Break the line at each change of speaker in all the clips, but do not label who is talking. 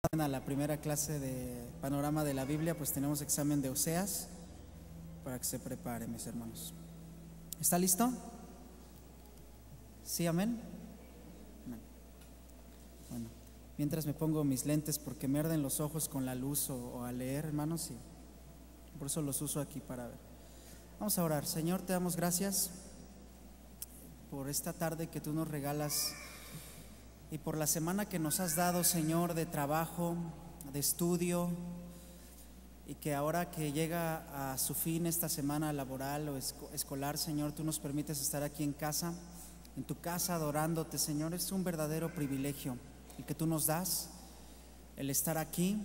A la primera clase de Panorama de la Biblia, pues tenemos examen de Oseas, para que se preparen, mis hermanos. ¿Está listo? ¿Sí, amén? Amén. Bueno, mientras me pongo mis lentes porque me arden los ojos con la luz o al leer, hermanos, y por eso los uso aquí para ver. Vamos a orar. Señor, te damos gracias por esta tarde que tú nos regalas y por la semana que nos has dado, Señor, de trabajo, de estudio, y que ahora que llega a su fin esta semana laboral o escolar, Señor, tú nos permites estar aquí en casa, en tu casa, adorándote, Señor. Es un verdadero privilegio el que tú nos das, el estar aquí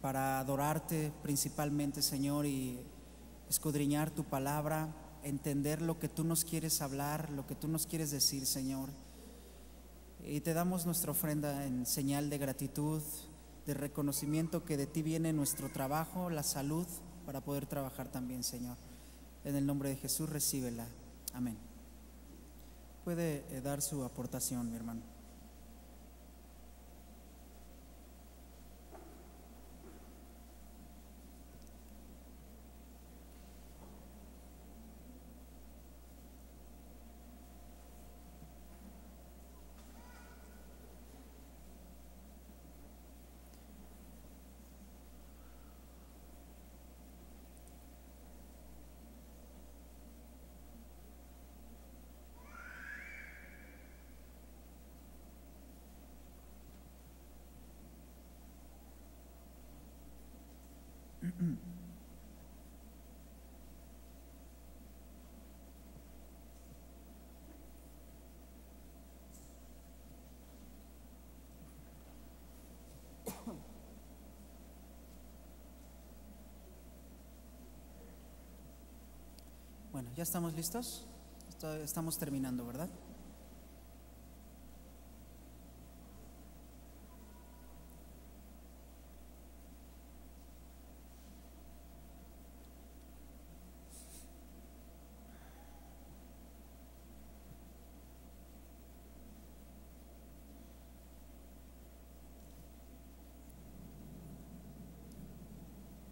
para adorarte principalmente, Señor, y escudriñar tu palabra, entender lo que tú nos quieres hablar, lo que tú nos quieres decir, Señor. Y te damos nuestra ofrenda en señal de gratitud, de reconocimiento que de ti viene nuestro trabajo, la salud, para poder trabajar también, Señor. En el nombre de Jesús, recíbela. Amén. Puede dar su aportación, mi hermano. Bueno, ¿ya estamos listos? Estamos terminando, ¿verdad?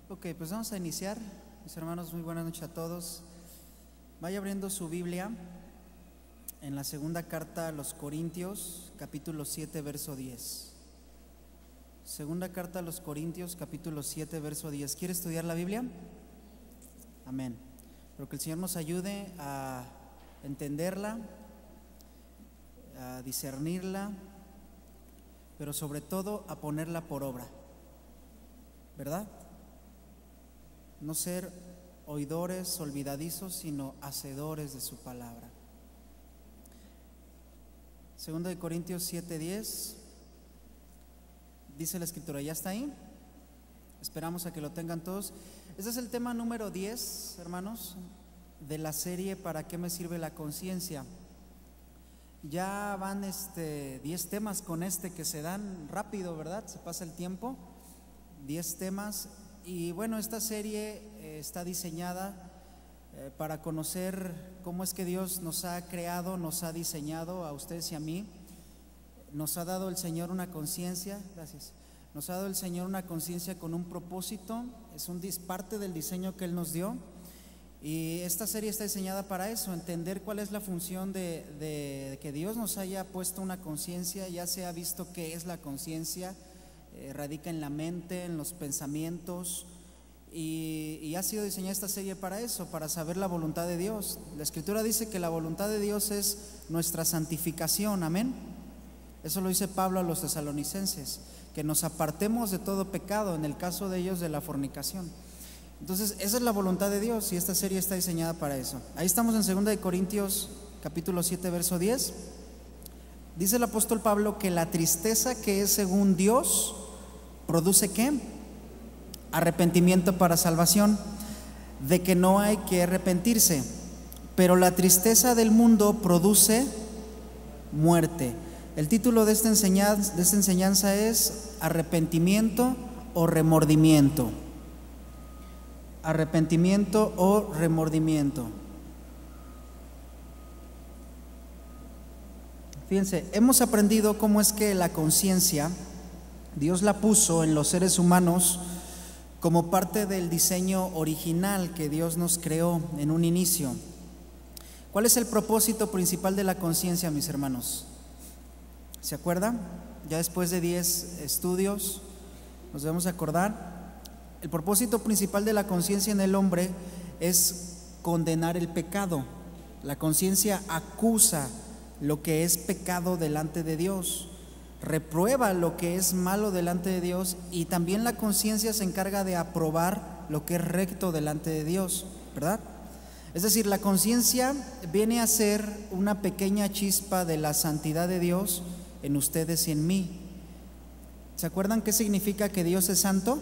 Ok, pues vamos a iniciar. Mis hermanos, muy buenas noches a todos. Vaya abriendo su Biblia en la segunda carta a los Corintios, capítulo 7, verso 10. Segunda carta a los Corintios, capítulo 7, verso 10. ¿Quiere estudiar la Biblia? Amén. Pero que el Señor nos ayude a entenderla, a discernirla, pero sobre todo a ponerla por obra, ¿verdad? No ser oidores olvidadizos, sino hacedores de su palabra. Segunda de Corintios 7:10 dice la escritura. ¿Ya está ahí? Esperamos a que lo tengan todos. Este es el tema número 10, hermanos, de la serie ¿Para qué me sirve la conciencia? Ya van 10 temas con que se dan rápido, ¿verdad? Se pasa el tiempo. 10 temas. Y bueno, esta serie está diseñada para conocer cómo es que Dios nos ha creado, nos ha diseñado a ustedes y a mí. Nos ha dado el Señor una conciencia, gracias. Nos ha dado el Señor una conciencia con un propósito, es parte del diseño que Él nos dio. Y esta serie está diseñada para eso, entender cuál es la función de que Dios nos haya puesto una conciencia. Ya se ha visto qué es la conciencia. Radica en la mente, en los pensamientos, y ha sido diseñada esta serie para eso, para saber la voluntad de Dios. La Escritura dice que la voluntad de Dios es nuestra santificación, amén. Eso lo dice Pablo a los tesalonicenses, que nos apartemos de todo pecado, en el caso de ellos de la fornicación. Entonces esa es la voluntad de Dios y esta serie está diseñada para eso. Ahí estamos en 2 de Corintios capítulo 7 verso 10. Dice el apóstol Pablo que la tristeza que es según Dios produce ¿qué? Arrepentimiento para salvación, de que no hay que arrepentirse, pero la tristeza del mundo produce muerte. El título de esta enseñanza es arrepentimiento o remordimiento. Arrepentimiento o remordimiento. Fíjense, hemos aprendido cómo es que la conciencia Dios la puso en los seres humanos como parte del diseño original que Dios nos creó en un inicio. ¿Cuál es el propósito principal de la conciencia, mis hermanos? ¿Se acuerdan? Ya después de 10 estudios nos debemos acordar. El propósito principal de la conciencia en el hombre es condenar el pecado. La conciencia acusa lo que es pecado delante de Dios, reprueba lo que es malo delante de Dios, y también la conciencia se encarga de aprobar lo que es recto delante de Dios, ¿verdad? Es decir, la conciencia viene a ser una pequeña chispa de la santidad de Dios en ustedes y en mí. ¿Se acuerdan qué significa que Dios es santo?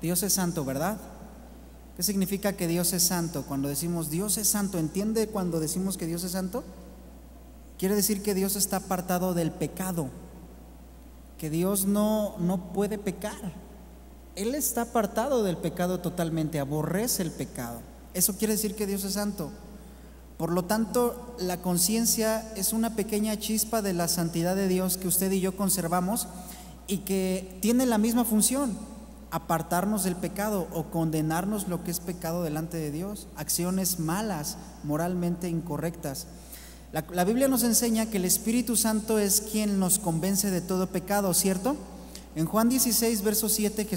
Dios es santo, ¿verdad? ¿Qué significa que Dios es santo? Cuando decimos Dios es santo, ¿entiende cuando decimos que Dios es santo? Quiere decir que Dios está apartado del pecado, que Dios no puede pecar. Él está apartado del pecado totalmente, aborrece el pecado. Eso quiere decir que Dios es santo. Por lo tanto, la conciencia es una pequeña chispa de la santidad de Dios que usted y yo conservamos y que tiene la misma función: apartarnos del pecado o condenarnos lo que es pecado delante de Dios, acciones malas, moralmente incorrectas. La Biblia nos enseña que el Espíritu Santo es quien nos convence de todo pecado, ¿cierto? En Juan 16, verso 7,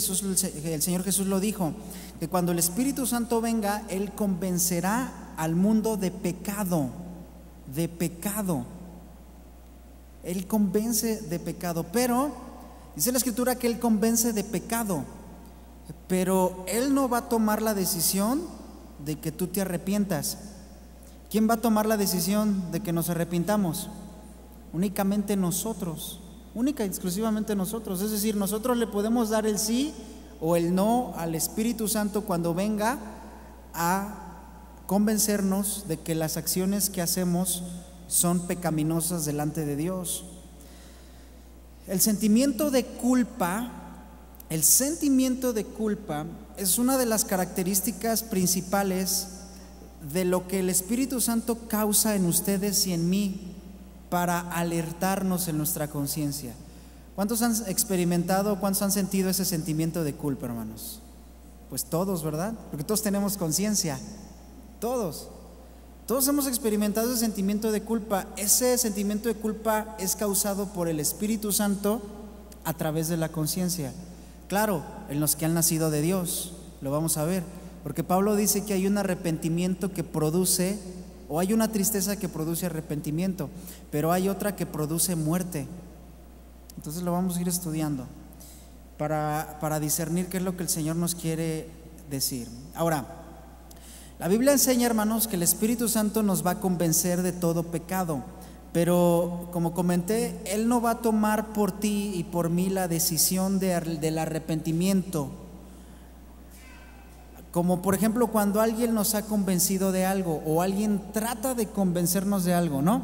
el Señor Jesús lo dijo, que cuando el Espíritu Santo venga, Él convencerá al mundo de pecado, de pecado. Él convence de pecado, pero dice la Escritura que Él convence de pecado, pero Él no va a tomar la decisión de que tú te arrepientas. ¿Quién va a tomar la decisión de que nos arrepintamos? Únicamente nosotros, única y exclusivamente nosotros. Es decir, nosotros le podemos dar el sí o el no al Espíritu Santo cuando venga a convencernos de que las acciones que hacemos son pecaminosas delante de Dios. El sentimiento de culpa es una de las características principales de lo que el Espíritu Santo causa en ustedes y en mí para alertarnos en nuestra conciencia. ¿Cuántos han experimentado, cuántos han sentido ese sentimiento de culpa, hermanos? Pues todos, ¿verdad? Porque todos tenemos conciencia, todos hemos experimentado ese sentimiento de culpa. Ese sentimiento de culpa es causado por el Espíritu Santo a través de la conciencia. Claro, en los que han nacido de Dios, lo vamos a ver, porque Pablo dice que hay un arrepentimiento que produce, o hay una tristeza que produce arrepentimiento, pero hay otra que produce muerte. Entonces lo vamos a ir estudiando para discernir qué es lo que el Señor nos quiere decir. Ahora, la Biblia enseña, hermanos, que el Espíritu Santo nos va a convencer de todo pecado, pero como comenté, Él no va a tomar por ti y por mí la decisión del arrepentimiento. Como por ejemplo cuando alguien nos ha convencido de algo o alguien trata de convencernos de algo, ¿no?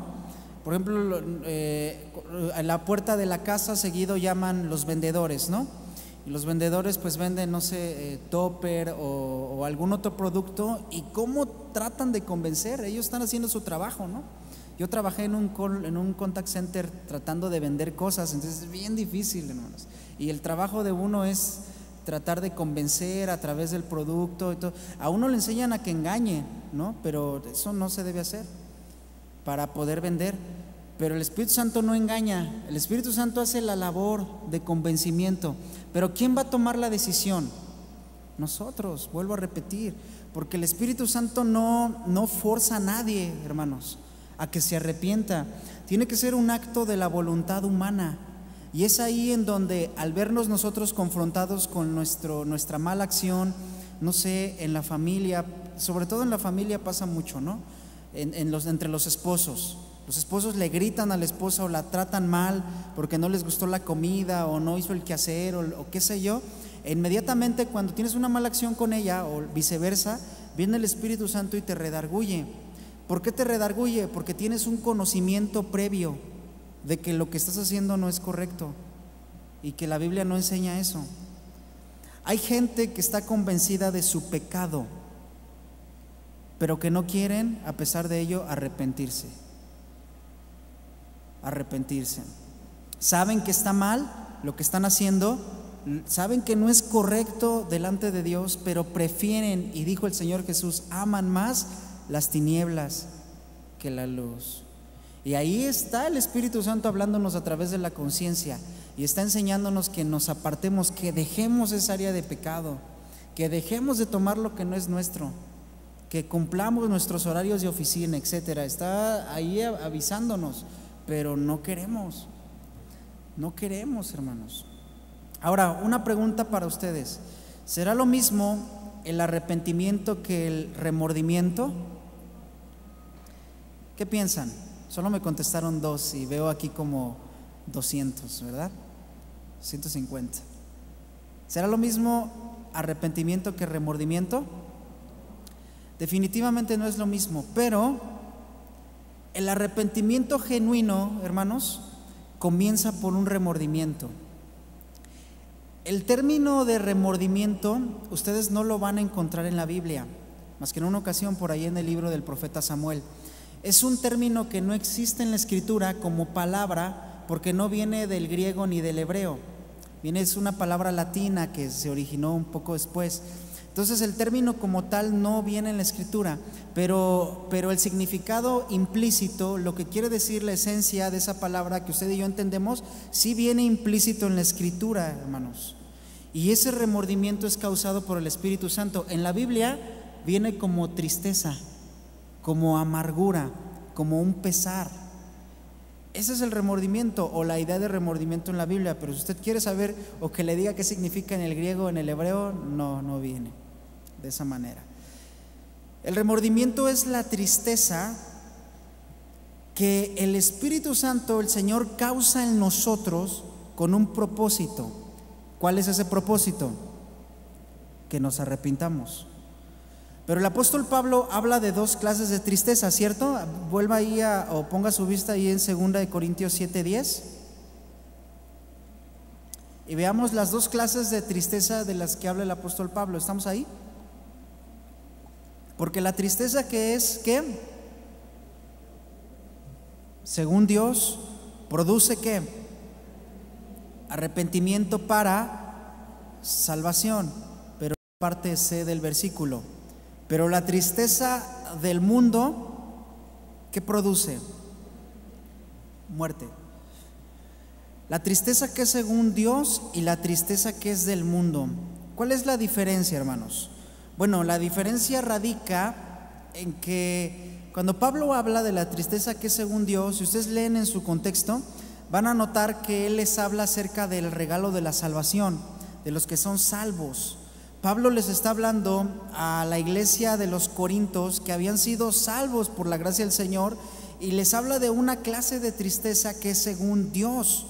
Por ejemplo, a la puerta de la casa seguido llaman los vendedores, ¿no? Y los vendedores pues venden, no sé, topper o algún otro producto, y cómo tratan de convencer. Ellos están haciendo su trabajo, ¿no? Yo trabajé en un contact center tratando de vender cosas, entonces es bien difícil, hermanos. Y el trabajo de uno es tratar de convencer a través del producto y todo. A uno le enseñan a que engañe, ¿no? Pero eso no se debe hacer para poder vender. Pero el Espíritu Santo no engaña. El Espíritu Santo hace la labor de convencimiento. Pero ¿quién va a tomar la decisión? Nosotros, vuelvo a repetir, porque el Espíritu Santo no forza a nadie, hermanos, a que se arrepienta. Tiene que ser un acto de la voluntad humana. Y es ahí en donde, al vernos nosotros confrontados con nuestra mala acción, no sé, en la familia, sobre todo en la familia pasa mucho, ¿no? Entre los esposos. Los esposos le gritan a la esposa o la tratan mal porque no les gustó la comida o no hizo el quehacer o qué sé yo. E inmediatamente cuando tienes una mala acción con ella o viceversa, viene el Espíritu Santo y te redarguye. ¿Por qué te redarguye? Porque tienes un conocimiento previo de que lo que estás haciendo no es correcto y que la Biblia no enseña eso. Hay gente que está convencida de su pecado, pero que no quieren, a pesar de ello, arrepentirse. Saben que está mal, lo que están haciendo, saben que no es correcto delante de Dios, pero prefieren, y dijo el Señor Jesús, aman más las tinieblas que la luz. Y ahí está el Espíritu Santo hablándonos a través de la conciencia y está enseñándonos que nos apartemos, que dejemos esa área de pecado, que dejemos de tomar lo que no es nuestro, que cumplamos nuestros horarios de oficina, etcétera. Está ahí avisándonos, pero no queremos, hermanos. Ahora, una pregunta para ustedes: ¿será lo mismo el arrepentimiento que el remordimiento? ¿Qué piensan? Solo me contestaron 2 y veo aquí como 200, ¿verdad? 150. ¿Será lo mismo arrepentimiento que remordimiento? Definitivamente no es lo mismo, pero el arrepentimiento genuino, hermanos, comienza por un remordimiento. El término de remordimiento ustedes no lo van a encontrar en la Biblia, más que en una ocasión por ahí en el libro del profeta Samuel. Es un término que no existe en la Escritura como palabra, porque no viene del griego ni del hebreo. Es una palabra latina que se originó un poco después. Entonces el término como tal no viene en la Escritura, pero el significado implícito, lo que quiere decir la esencia de esa palabra que usted y yo entendemos, sí viene implícito en la Escritura, hermanos. Y ese remordimiento es causado por el Espíritu Santo. En la Biblia viene como tristeza, como amargura, como un pesar. Ese es el remordimiento o la idea de remordimiento en la Biblia. Pero si usted quiere saber o que le diga qué significa en el griego o en el hebreo, no viene de esa manera. El remordimiento es la tristeza que el Espíritu Santo, el Señor, causa en nosotros con un propósito. ¿Cuál es ese propósito? Que nos arrepintamos. Pero el apóstol Pablo habla de 2 clases de tristeza, ¿cierto? Vuelva ahí o ponga su vista ahí en 2 Corintios 7:10 y veamos las 2 clases de tristeza de las que habla el apóstol Pablo. ¿Estamos ahí? Porque la tristeza que es, ¿qué? Según Dios, produce ¿qué? Arrepentimiento para salvación. Pero parte C del versículo. Pero la tristeza del mundo, ¿qué produce? Muerte. La tristeza que es según Dios y la tristeza que es del mundo. ¿Cuál es la diferencia, hermanos? Bueno, la diferencia radica en que cuando Pablo habla de la tristeza que es según Dios, si ustedes leen en su contexto, van a notar que él les habla acerca del regalo de la salvación, de los que son salvos. Pablo les está hablando a la iglesia de los Corintios que habían sido salvos por la gracia del Señor y les habla de una clase de tristeza que es según Dios.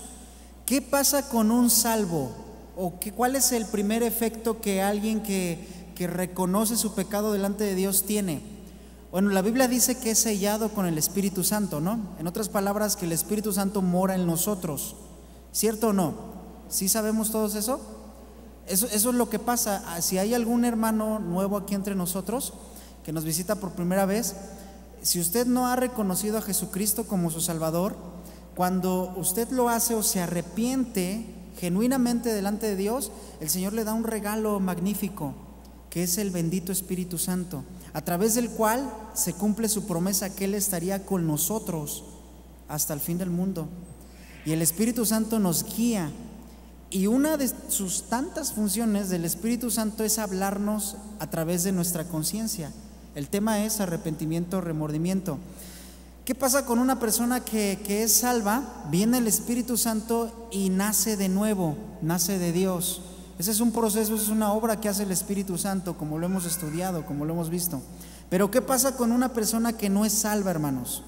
¿Qué pasa con un salvo? ¿O cuál es el primer efecto que alguien que reconoce su pecado delante de Dios tiene? Bueno, la Biblia dice que es sellado con el Espíritu Santo, ¿no? En otras palabras, que el Espíritu Santo mora en nosotros. ¿Cierto o no? ¿Sí sabemos todos eso? Eso es lo que pasa. Si hay algún hermano nuevo aquí entre nosotros que nos visita por primera vez, si usted no ha reconocido a Jesucristo como su Salvador, cuando usted lo hace o se arrepiente genuinamente delante de Dios, el Señor le da un regalo magnífico, que es el bendito Espíritu Santo, a través del cual se cumple su promesa que Él estaría con nosotros hasta el fin del mundo. Y el Espíritu Santo nos guía. Y una de sus tantas funciones del Espíritu Santo es hablarnos a través de nuestra conciencia. El tema es arrepentimiento, remordimiento. ¿Qué pasa con una persona que es salva? Viene el Espíritu Santo y nace de nuevo, nace de Dios. Ese es un proceso, es una obra que hace el Espíritu Santo, como lo hemos estudiado, como lo hemos visto. Pero ¿qué pasa con una persona que no es salva, hermanos?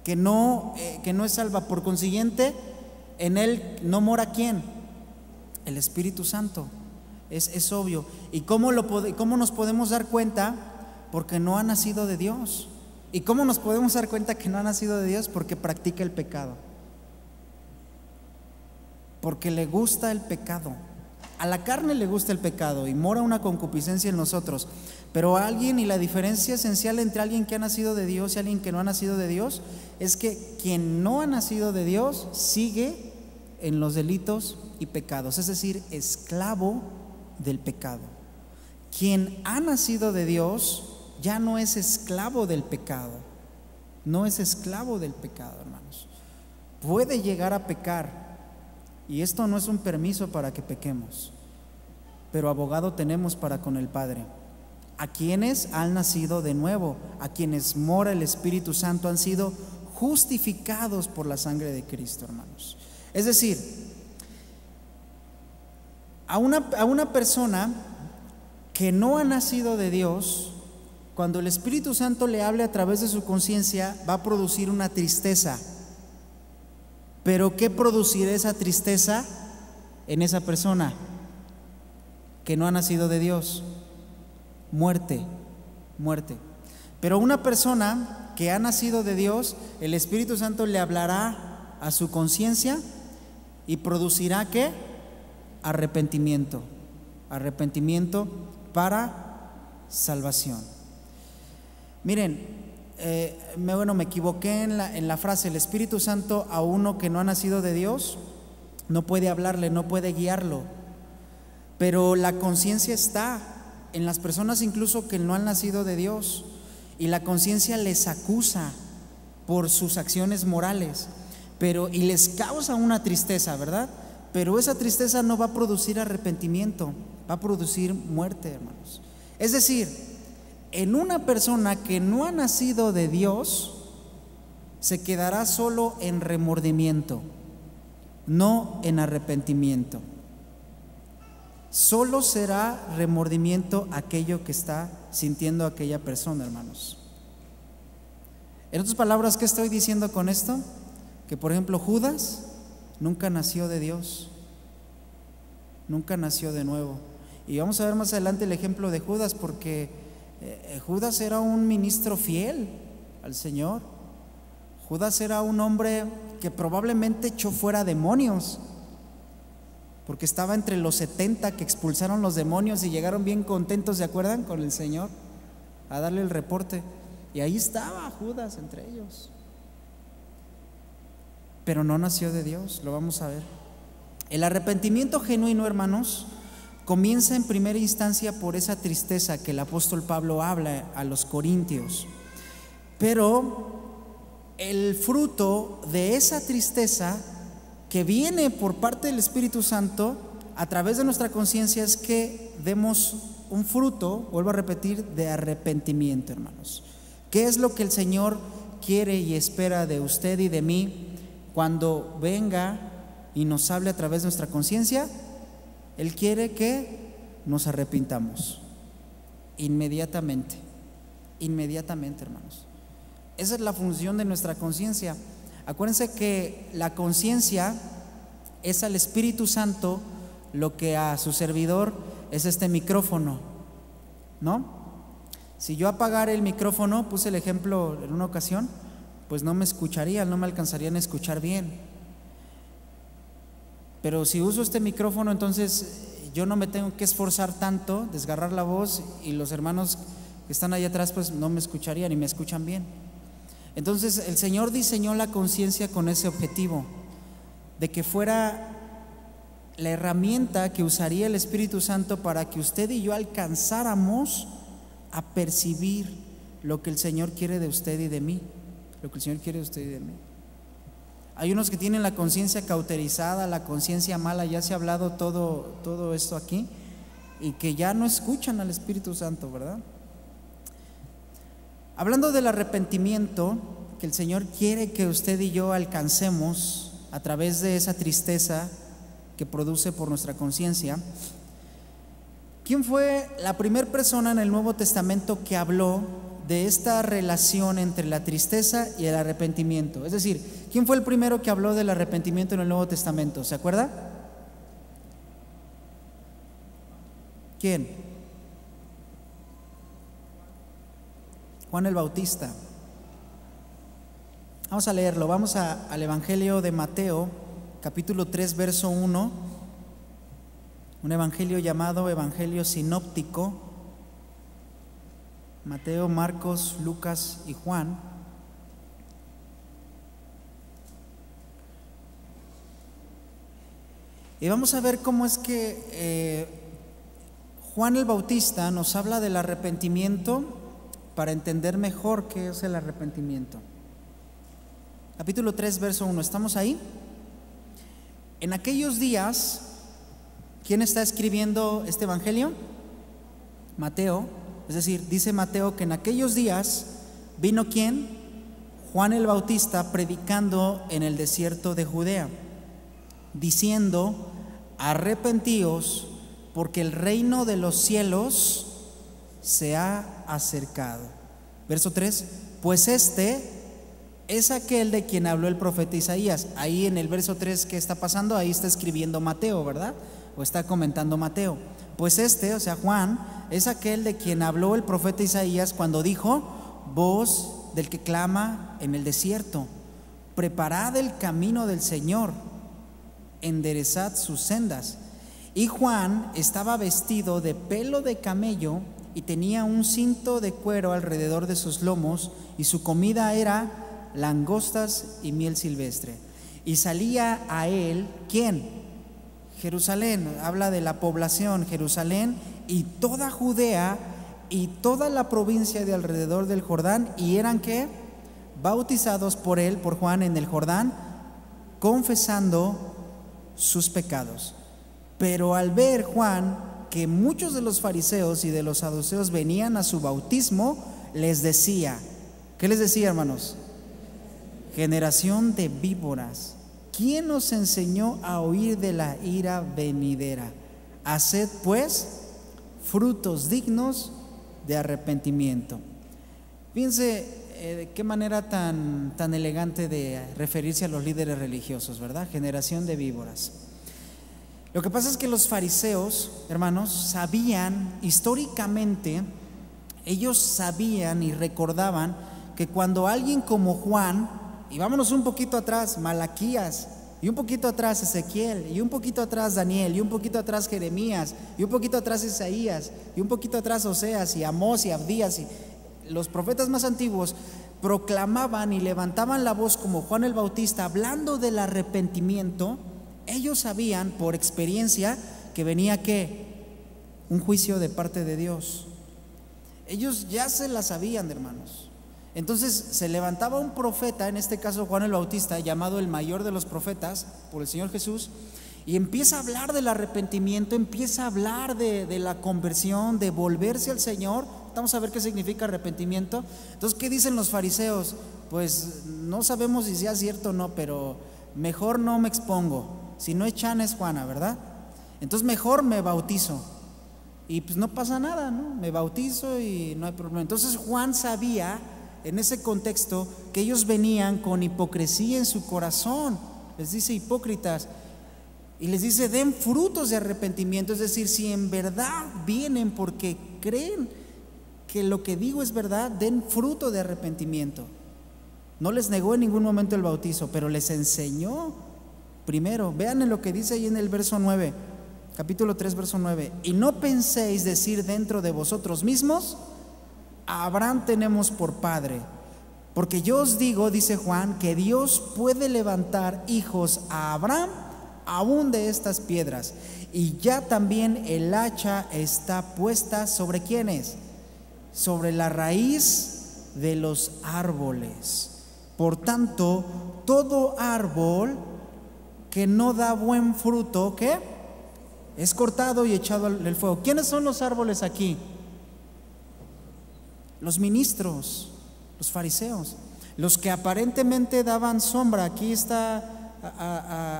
Que no es salva. Por consiguiente, en él no mora ¿quién? El Espíritu Santo. Es obvio. ¿Y cómo nos podemos dar cuenta? Porque no ha nacido de Dios. ¿Y cómo nos podemos dar cuenta que no ha nacido de Dios? Porque practica el pecado. Porque le gusta el pecado. A la carne le gusta el pecado y mora una concupiscencia en nosotros. Pero alguien, y la diferencia esencial entre alguien que ha nacido de Dios y alguien que no ha nacido de Dios, es que quien no ha nacido de Dios sigue en los delitos y pecados, es decir, esclavo del pecado. Quien ha nacido de Dios ya no es esclavo del pecado, no es esclavo del pecado, hermanos. Puede llegar a pecar, y esto no es un permiso para que pequemos, pero abogado tenemos para con el Padre. A quienes han nacido de nuevo, a quienes mora el Espíritu Santo, han sido justificados por la sangre de Cristo, hermanos. Es decir, a una persona que no ha nacido de Dios, cuando el Espíritu Santo le hable a través de su conciencia, va a producir una tristeza. Pero ¿qué producirá esa tristeza en esa persona que no ha nacido de Dios? Muerte, muerte. Pero una persona que ha nacido de Dios, el Espíritu Santo le hablará a su conciencia y producirá ¿qué? Arrepentimiento. Arrepentimiento para salvación. Miren, me equivoqué en la frase. El Espíritu Santo a uno que no ha nacido de Dios no puede hablarle, no puede guiarlo, pero la conciencia está en las personas incluso que no han nacido de Dios, y la conciencia les acusa por sus acciones morales, y les causa una tristeza, ¿verdad? Pero esa tristeza no va a producir arrepentimiento, va a producir muerte, hermanos. Es decir, en una persona que no ha nacido de Dios, se quedará solo en remordimiento, no en arrepentimiento. Solo será remordimiento aquello que está sintiendo aquella persona, hermanos. En otras palabras, ¿qué estoy diciendo con esto? Que, por ejemplo, Judas nunca nació de Dios, nunca nació de nuevo. Y vamos a ver más adelante el ejemplo de Judas, porque Judas era un ministro fiel al Señor. Judas era un hombre que probablemente echó fuera demonios, porque estaba entre los 70 que expulsaron los demonios y llegaron bien contentos, ¿se acuerdan? Con el Señor a darle el reporte, y ahí estaba Judas entre ellos. Pero no nació de Dios, lo vamos a ver. El arrepentimiento genuino, hermanos, comienza en primera instancia por esa tristeza que el apóstol Pablo habla a los corintios. Pero el fruto de esa tristeza que viene por parte del Espíritu Santo a través de nuestra conciencia es que demos un fruto, vuelvo a repetir, de arrepentimiento, hermanos. ¿Qué es lo que el Señor quiere y espera de usted y de mí cuando venga y nos hable a través de nuestra conciencia? Él quiere que nos arrepintamos inmediatamente, inmediatamente, hermanos. Esa es la función de nuestra conciencia. Acuérdense que la conciencia es al Espíritu Santo lo que a su servidor es este micrófono, ¿no? Si yo apagara el micrófono, puse el ejemplo en una ocasión, pues no me escucharían, no me alcanzarían a escuchar bien. Pero si uso este micrófono, entonces yo no me tengo que esforzar tanto, desgarrar la voz, y los hermanos que están allá atrás pues no me escucharían y me escuchan bien. Entonces el Señor diseñó la conciencia con ese objetivo, de que fuera la herramienta que usaría el Espíritu Santo para que usted y yo alcanzáramos a percibir lo que el Señor quiere de usted y de mí, lo que el Señor quiere de usted y de mí. Hay unos que tienen la conciencia cauterizada, la conciencia mala, ya se ha hablado todo esto aquí, y que ya no escuchan al Espíritu Santo, ¿verdad? Hablando del arrepentimiento que el Señor quiere que usted y yo alcancemos a través de esa tristeza que produce por nuestra conciencia, ¿quién fue la primera persona en el Nuevo Testamento que habló de esta relación entre la tristeza y el arrepentimiento? Es decir, ¿quién fue el primero que habló del arrepentimiento en el Nuevo Testamento? ¿Se acuerda? ¿Quién? Juan el Bautista. Vamos a leerlo, vamos al Evangelio de Mateo, capítulo 3, verso 1, un evangelio llamado Evangelio Sinóptico. Mateo, Marcos, Lucas y Juan. Y vamos a ver cómo es que Juan el Bautista nos habla del arrepentimiento para entender mejor qué es el arrepentimiento. Capítulo 3, verso 1, ¿estamos ahí? En aquellos días, ¿quién está escribiendo este evangelio? Mateo. Es decir, dice Mateo que en aquellos días vino ¿quién? Juan el Bautista predicando en el desierto de Judea, diciendo: arrepentíos, porque el reino de los cielos se ha acercado. Verso 3, pues este es aquel de quien habló el profeta Isaías. Ahí en el verso 3, ¿qué está pasando? Ahí está escribiendo Mateo, ¿verdad? O está comentando Mateo. Pues este, o sea Juan, es aquel de quien habló el profeta Isaías cuando dijo: voz del que clama en el desierto, preparad el camino del Señor, enderezad sus sendas. Y Juan estaba vestido de pelo de camello y tenía un cinto de cuero alrededor de sus lomos, y su comida era langostas y miel silvestre. Y salía a él, ¿quién? Jerusalén, habla de la población, Jerusalén y toda Judea y toda la provincia de alrededor del Jordán, y eran ¿qué? Bautizados por él, por Juan, en el Jordán, confesando sus pecados. Pero al ver Juan que muchos de los fariseos y de los saduceos venían a su bautismo, les decía, ¿qué les decía, hermanos? Generación de víboras, ¿quién os enseñó a huir de la ira venidera? Haced pues frutos dignos de arrepentimiento. Fíjense qué manera tan elegante de referirse a los líderes religiosos, ¿verdad? Generación de víboras. Lo que pasa es que los fariseos, hermanos, sabían históricamente, ellos sabían y recordaban que cuando alguien como Juan, y vámonos un poquito atrás, Malaquías, y un poquito atrás Ezequiel, y un poquito atrás Daniel, y un poquito atrás Jeremías, y un poquito atrás Isaías, y un poquito atrás Oseas y Amós y Abdías, y los profetas más antiguos proclamaban y levantaban la voz como Juan el Bautista hablando del arrepentimiento. Ellos sabían por experiencia que venía ¿qué? Un juicio de parte de Dios. Ellos ya se la sabían, hermanos. Entonces se levantaba un profeta, en este caso Juan el Bautista, llamado el mayor de los profetas por el Señor Jesús, y empieza a hablar del arrepentimiento, empieza a hablar de la conversión, de volverse al Señor. Vamos a ver qué significa arrepentimiento. Entonces, ¿qué dicen los fariseos? Pues no sabemos si sea cierto o no, pero mejor no me expongo. Si no es Chan, es Juana, ¿verdad? Entonces mejor me bautizo. Y pues no pasa nada, ¿no? Me bautizo y no hay problema. Entonces Juan sabía en ese contexto que ellos venían con hipocresía en su corazón. Les dice hipócritas, y les dice den frutos de arrepentimiento. Es decir, si en verdad vienen porque creen que lo que digo es verdad, den fruto de arrepentimiento. No les negó en ningún momento el bautizo, pero les enseñó primero. Vean en lo que dice ahí en el verso 9, capítulo 3, verso 9. Y no penséis decir dentro de vosotros mismos: a Abraham tenemos por padre. Porque yo os digo, dice Juan, que Dios puede levantar hijos a Abraham aún de estas piedras. Y ya también el hacha está puesta ¿sobre quiénes? Sobre la raíz de los árboles. Por tanto, todo árbol que no da buen fruto, ¿qué? Es cortado y echado al fuego. ¿Quiénes son los árboles aquí? Los ministros, los fariseos, los que aparentemente daban sombra. Aquí está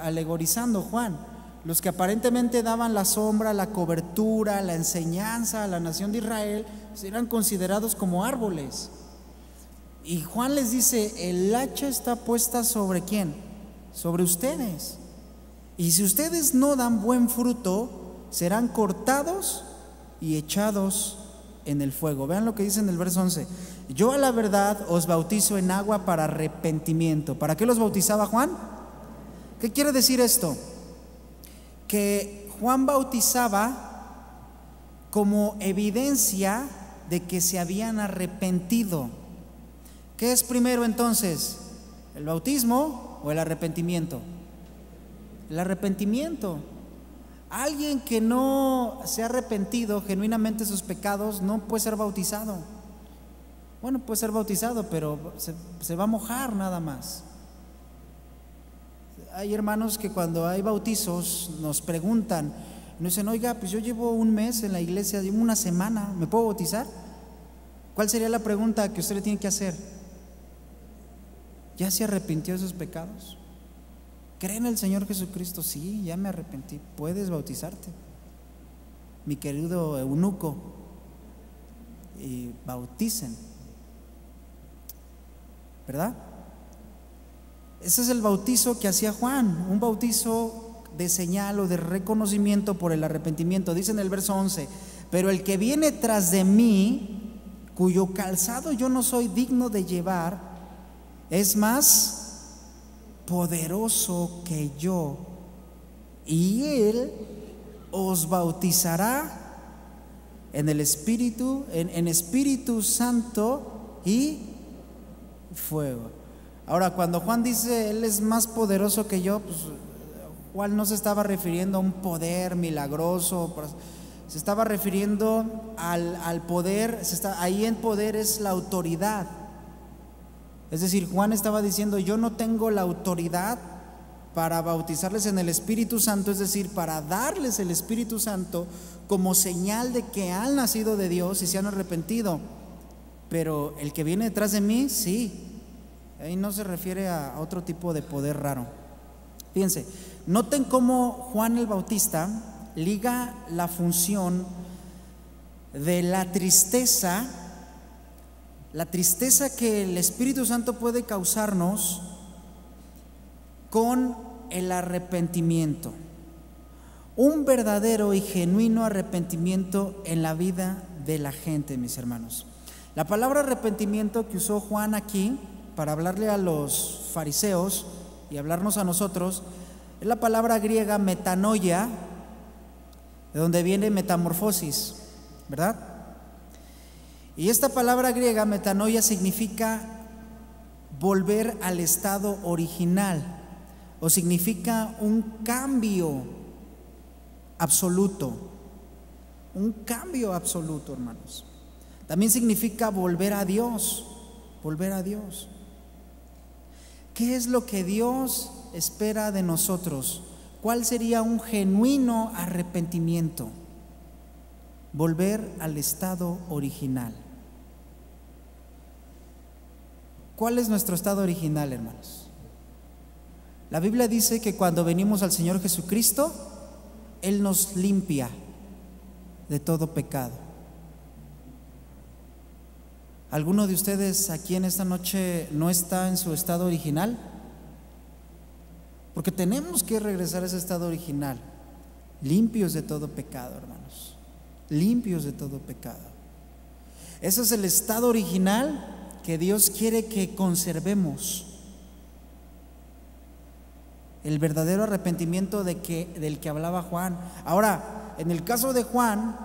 alegorizando Juan. Los que aparentemente daban la sombra, la cobertura, la enseñanza a la nación de Israel, eran considerados como árboles. Y Juan les dice: el hacha está puesta ¿sobre quién? Sobre ustedes. Y si ustedes no dan buen fruto, serán cortados y echados en el fuego. Vean lo que dice en el verso 11. Yo a la verdad os bautizo en agua para arrepentimiento. ¿Para qué los bautizaba Juan? ¿Qué quiere decir esto? Que Juan bautizaba como evidencia de que se habían arrepentido. ¿Qué es primero entonces? ¿El bautismo o el arrepentimiento? El arrepentimiento. Alguien que no se ha arrepentido genuinamente de sus pecados no puede ser bautizado. Bueno, puede ser bautizado, pero se va a mojar nada más. Hay hermanos que cuando hay bautizos nos preguntan, nos dicen: oiga, pues yo llevo un mes en la iglesia, llevo una semana, ¿me puedo bautizar? ¿Cuál sería la pregunta que usted le tiene que hacer? ¿Ya se arrepintió de sus pecados? ¿Cree en el Señor Jesucristo? Sí, ya me arrepentí. Puedes bautizarte, mi querido eunuco, y bauticen, ¿verdad? Ese es el bautizo que hacía Juan, un bautizo de señal o de reconocimiento por el arrepentimiento. Dice en el verso 11: pero el que viene tras de mí, cuyo calzado yo no soy digno de llevar, es más poderoso que yo, y él os bautizará en el Espíritu, en Espíritu Santo y fuego. Ahora, cuando Juan dice él es más poderoso que yo, pues Juan no se estaba refiriendo a un poder milagroso, se estaba refiriendo al poder. Ahí en poder es la autoridad. Es decir, Juan estaba diciendo: yo no tengo la autoridad para bautizarles en el Espíritu Santo, es decir, para darles el Espíritu Santo como señal de que han nacido de Dios y se han arrepentido. Pero el que viene detrás de mí, sí. Ahí no se refiere a otro tipo de poder raro. Fíjense, noten cómo Juan el Bautista liga la función de la tristeza que el Espíritu Santo puede causarnos con el arrepentimiento. Un verdadero y genuino arrepentimiento en la vida de la gente, mis hermanos. La palabra arrepentimiento que usó Juan aquí para hablarle a los fariseos y hablarnos a nosotros es la palabra griega metanoia, de donde viene metamorfosis, ¿verdad? Y esta palabra griega metanoia significa volver al estado original, o significa un cambio absoluto. Un cambio absoluto, hermanos. También significa volver a Dios, volver a Dios. ¿Qué es lo que Dios espera de nosotros? ¿Cuál sería un genuino arrepentimiento? Volver al estado original. ¿Cuál es nuestro estado original, hermanos? La Biblia dice que cuando venimos al Señor Jesucristo, Él nos limpia de todo pecado. ¿Alguno de ustedes aquí en esta noche no está en su estado original? Porque tenemos que regresar a ese estado original, limpios de todo pecado, hermanos, limpios de todo pecado. Ese es el estado original que Dios quiere que conservemos. El verdadero arrepentimiento del que hablaba Juan. Ahora, en el caso de Juan,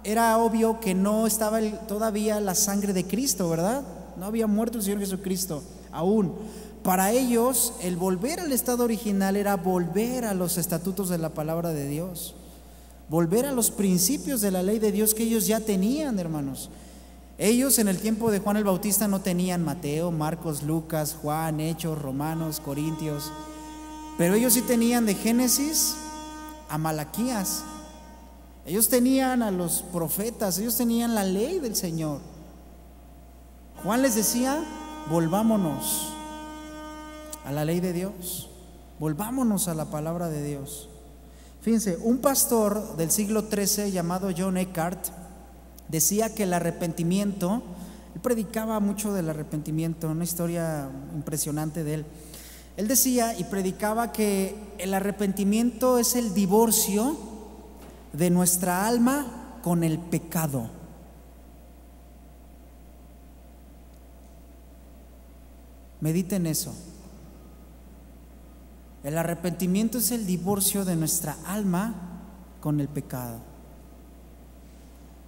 era obvio que no estaba todavía la sangre de Cristo, ¿verdad? No había muerto el Señor Jesucristo aún. Para ellos, el volver al estado original era volver a los estatutos de la palabra de Dios, volver a los principios de la ley de Dios que ellos ya tenían, hermanos. Ellos en el tiempo de Juan el Bautista no tenían Mateo, Marcos, Lucas, Juan, Hechos, Romanos, Corintios, pero ellos sí tenían de Génesis a Malaquías. Ellos tenían a los profetas, ellos tenían la ley del Señor. Juan les decía: volvámonos a la ley de Dios, volvámonos a la palabra de Dios. Fíjense, un pastor del siglo XIII llamado John Eckhart decía que el arrepentimiento, él predicaba mucho del arrepentimiento, una historia impresionante de él. Él decía y predicaba que el arrepentimiento es el divorcio de nuestra alma con el pecado. Mediten eso. El arrepentimiento es el divorcio de nuestra alma con el pecado.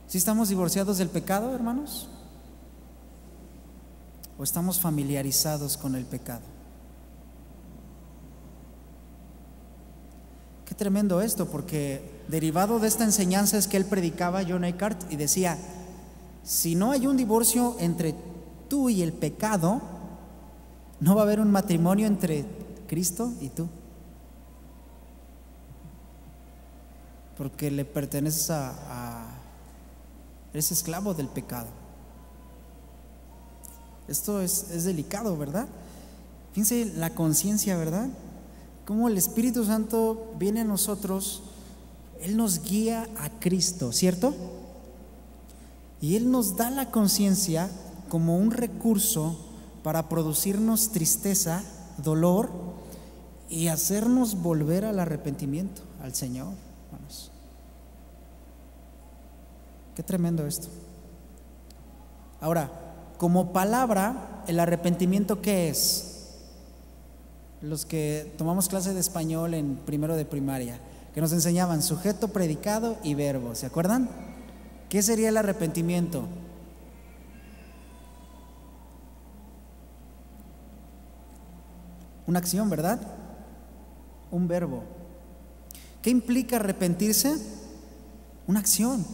¿Sí estamos divorciados del pecado, hermanos? ¿O estamos familiarizados con el pecado? Qué tremendo esto, porque derivado de esta enseñanza es que él predicaba, John Eckhart, y decía: si no hay un divorcio entre tú y el pecado, no va a haber un matrimonio entre Cristo y tú, porque le perteneces eres esclavo del pecado. Esto es delicado, ¿verdad? Fíjense la conciencia, ¿verdad? Cómo el Espíritu Santo viene a nosotros, Él nos guía a Cristo, ¿cierto? Y Él nos da la conciencia como un recurso para producirnos tristeza, dolor y hacernos volver al arrepentimiento, al Señor. Hermanos, qué tremendo esto. Ahora, como palabra, el arrepentimiento, ¿qué es? Los que tomamos clase de español en primero de primaria, que nos enseñaban sujeto, predicado y verbo, ¿se acuerdan? ¿Qué sería el arrepentimiento? Una acción, ¿verdad? Un verbo. ¿Qué implica arrepentirse? Una acción.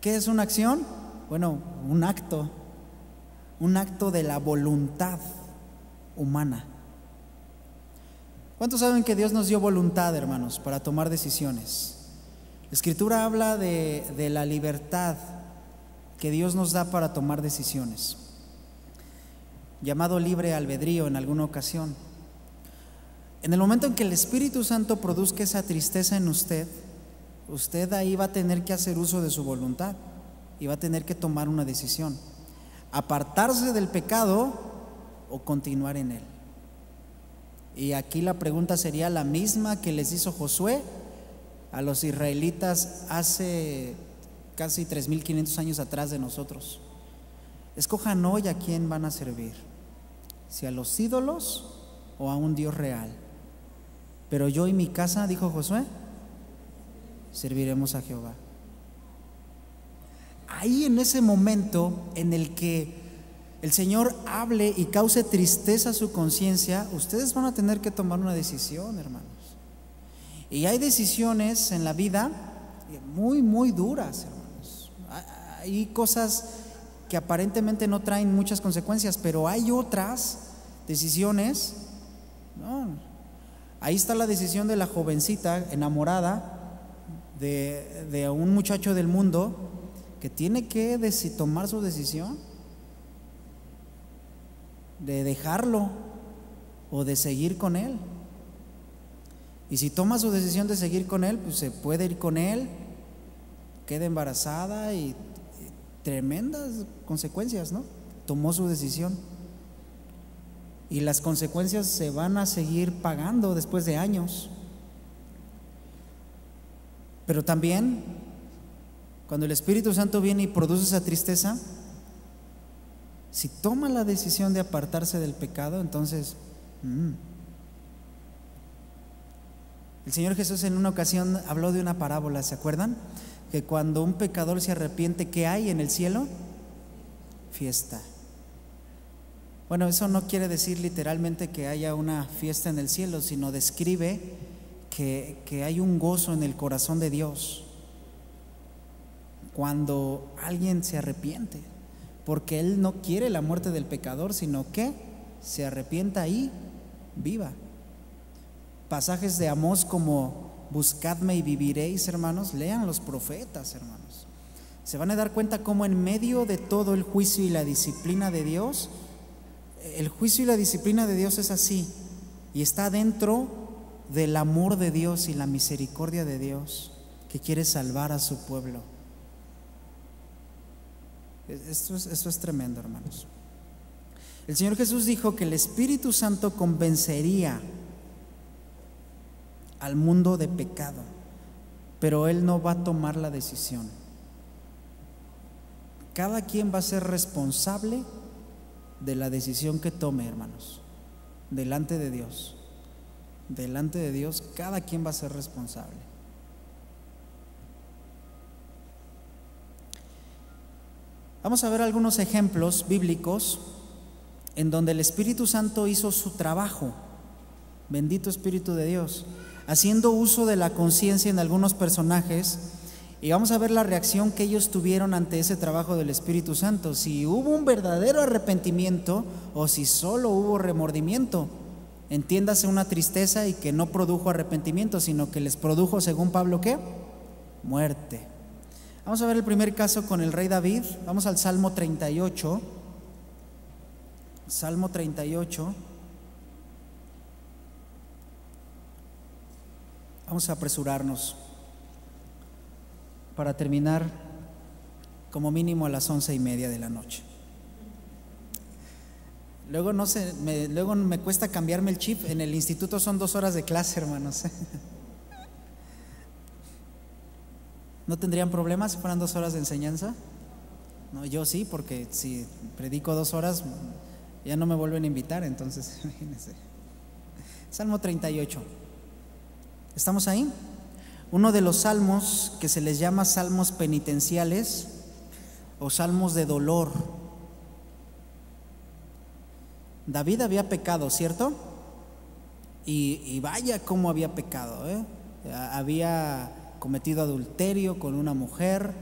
¿Qué es una acción? Bueno, un acto de la voluntad humana. ¿Cuántos saben que Dios nos dio voluntad, hermanos, para tomar decisiones? La Escritura habla de la libertad que Dios nos da para tomar decisiones, llamado libre albedrío en alguna ocasión. En el momento en que el Espíritu Santo produzca esa tristeza en usted, usted ahí va a tener que hacer uso de su voluntad y va a tener que tomar una decisión: apartarse del pecado o continuar en él. Y aquí la pregunta sería la misma que les hizo Josué a los israelitas hace casi 3,500 años atrás de nosotros: escojan hoy a quién van a servir, si a los ídolos o a un Dios real. Pero yo y mi casa, dijo Josué, serviremos a Jehová. Ahí, en ese momento en el que el Señor hable y cause tristeza a su conciencia, ustedes van a tener que tomar una decisión, hermanos. Y hay decisiones en la vida muy, muy duras, hermanos. Hay cosas que aparentemente no traen muchas consecuencias, pero hay otras decisiones, ¿no? Ahí está la decisión de la jovencita enamorada de un muchacho del mundo que tiene que tomar su decisión de dejarlo o de seguir con él. Y si toma su decisión de seguir con él, pues se puede ir con él, queda embarazada y tremendas consecuencias, ¿no? Tomó su decisión y las consecuencias se van a seguir pagando después de años. Pero también, cuando el Espíritu Santo viene y produce esa tristeza, si toma la decisión de apartarse del pecado, entonces el Señor Jesús en una ocasión habló de una parábola, ¿se acuerdan? Que cuando un pecador se arrepiente, ¿qué hay en el cielo? Fiesta. Bueno, eso no quiere decir literalmente que haya una fiesta en el cielo, sino describe que hay un gozo en el corazón de Dios cuando alguien se arrepiente, porque Él no quiere la muerte del pecador, sino que se arrepienta y viva. Pasajes de Amós como buscadme y viviréis, hermanos, lean los profetas, hermanos. Se van a dar cuenta cómo en medio de todo el juicio y la disciplina de Dios, el juicio y la disciplina de Dios es así, y está dentro del amor de Dios y la misericordia de Dios, que quiere salvar a su pueblo. Esto es tremendo, hermanos. El Señor Jesús dijo que el Espíritu Santo convencería al mundo de pecado, pero Él no va a tomar la decisión. Cada quien va a ser responsable de la decisión que tome, hermanos, delante de Dios. Delante de Dios, cada quien va a ser responsable. Vamos a ver algunos ejemplos bíblicos en donde el Espíritu Santo hizo su trabajo. Bendito Espíritu de Dios. haciendo uso de la conciencia en algunos personajes, y vamos a ver la reacción que ellos tuvieron ante ese trabajo del Espíritu Santo, si hubo un verdadero arrepentimiento o si solo hubo remordimiento. Entiéndase, una tristeza y que no produjo arrepentimiento, sino que les produjo, según Pablo, ¿qué? Muerte. Vamos a ver el primer caso con el rey David. Vamos al Salmo 38. Salmo 38. Vamos a apresurarnos para terminar como mínimo a las 11:30 de la noche. Luego luego me cuesta cambiarme el chip. En el instituto son 2 horas de clase, hermanos. ¿No tendrían problemas si fueran 2 horas de enseñanza? No, yo sí, porque si predico 2 horas ya no me vuelven a invitar, entonces imagínense. Salmo 38. ¿Estamos ahí? Uno de los salmos que se les llama salmos penitenciales o salmos de dolor. David había pecado, ¿cierto? Y vaya cómo había pecado, ¿eh? Había cometido adulterio con una mujer,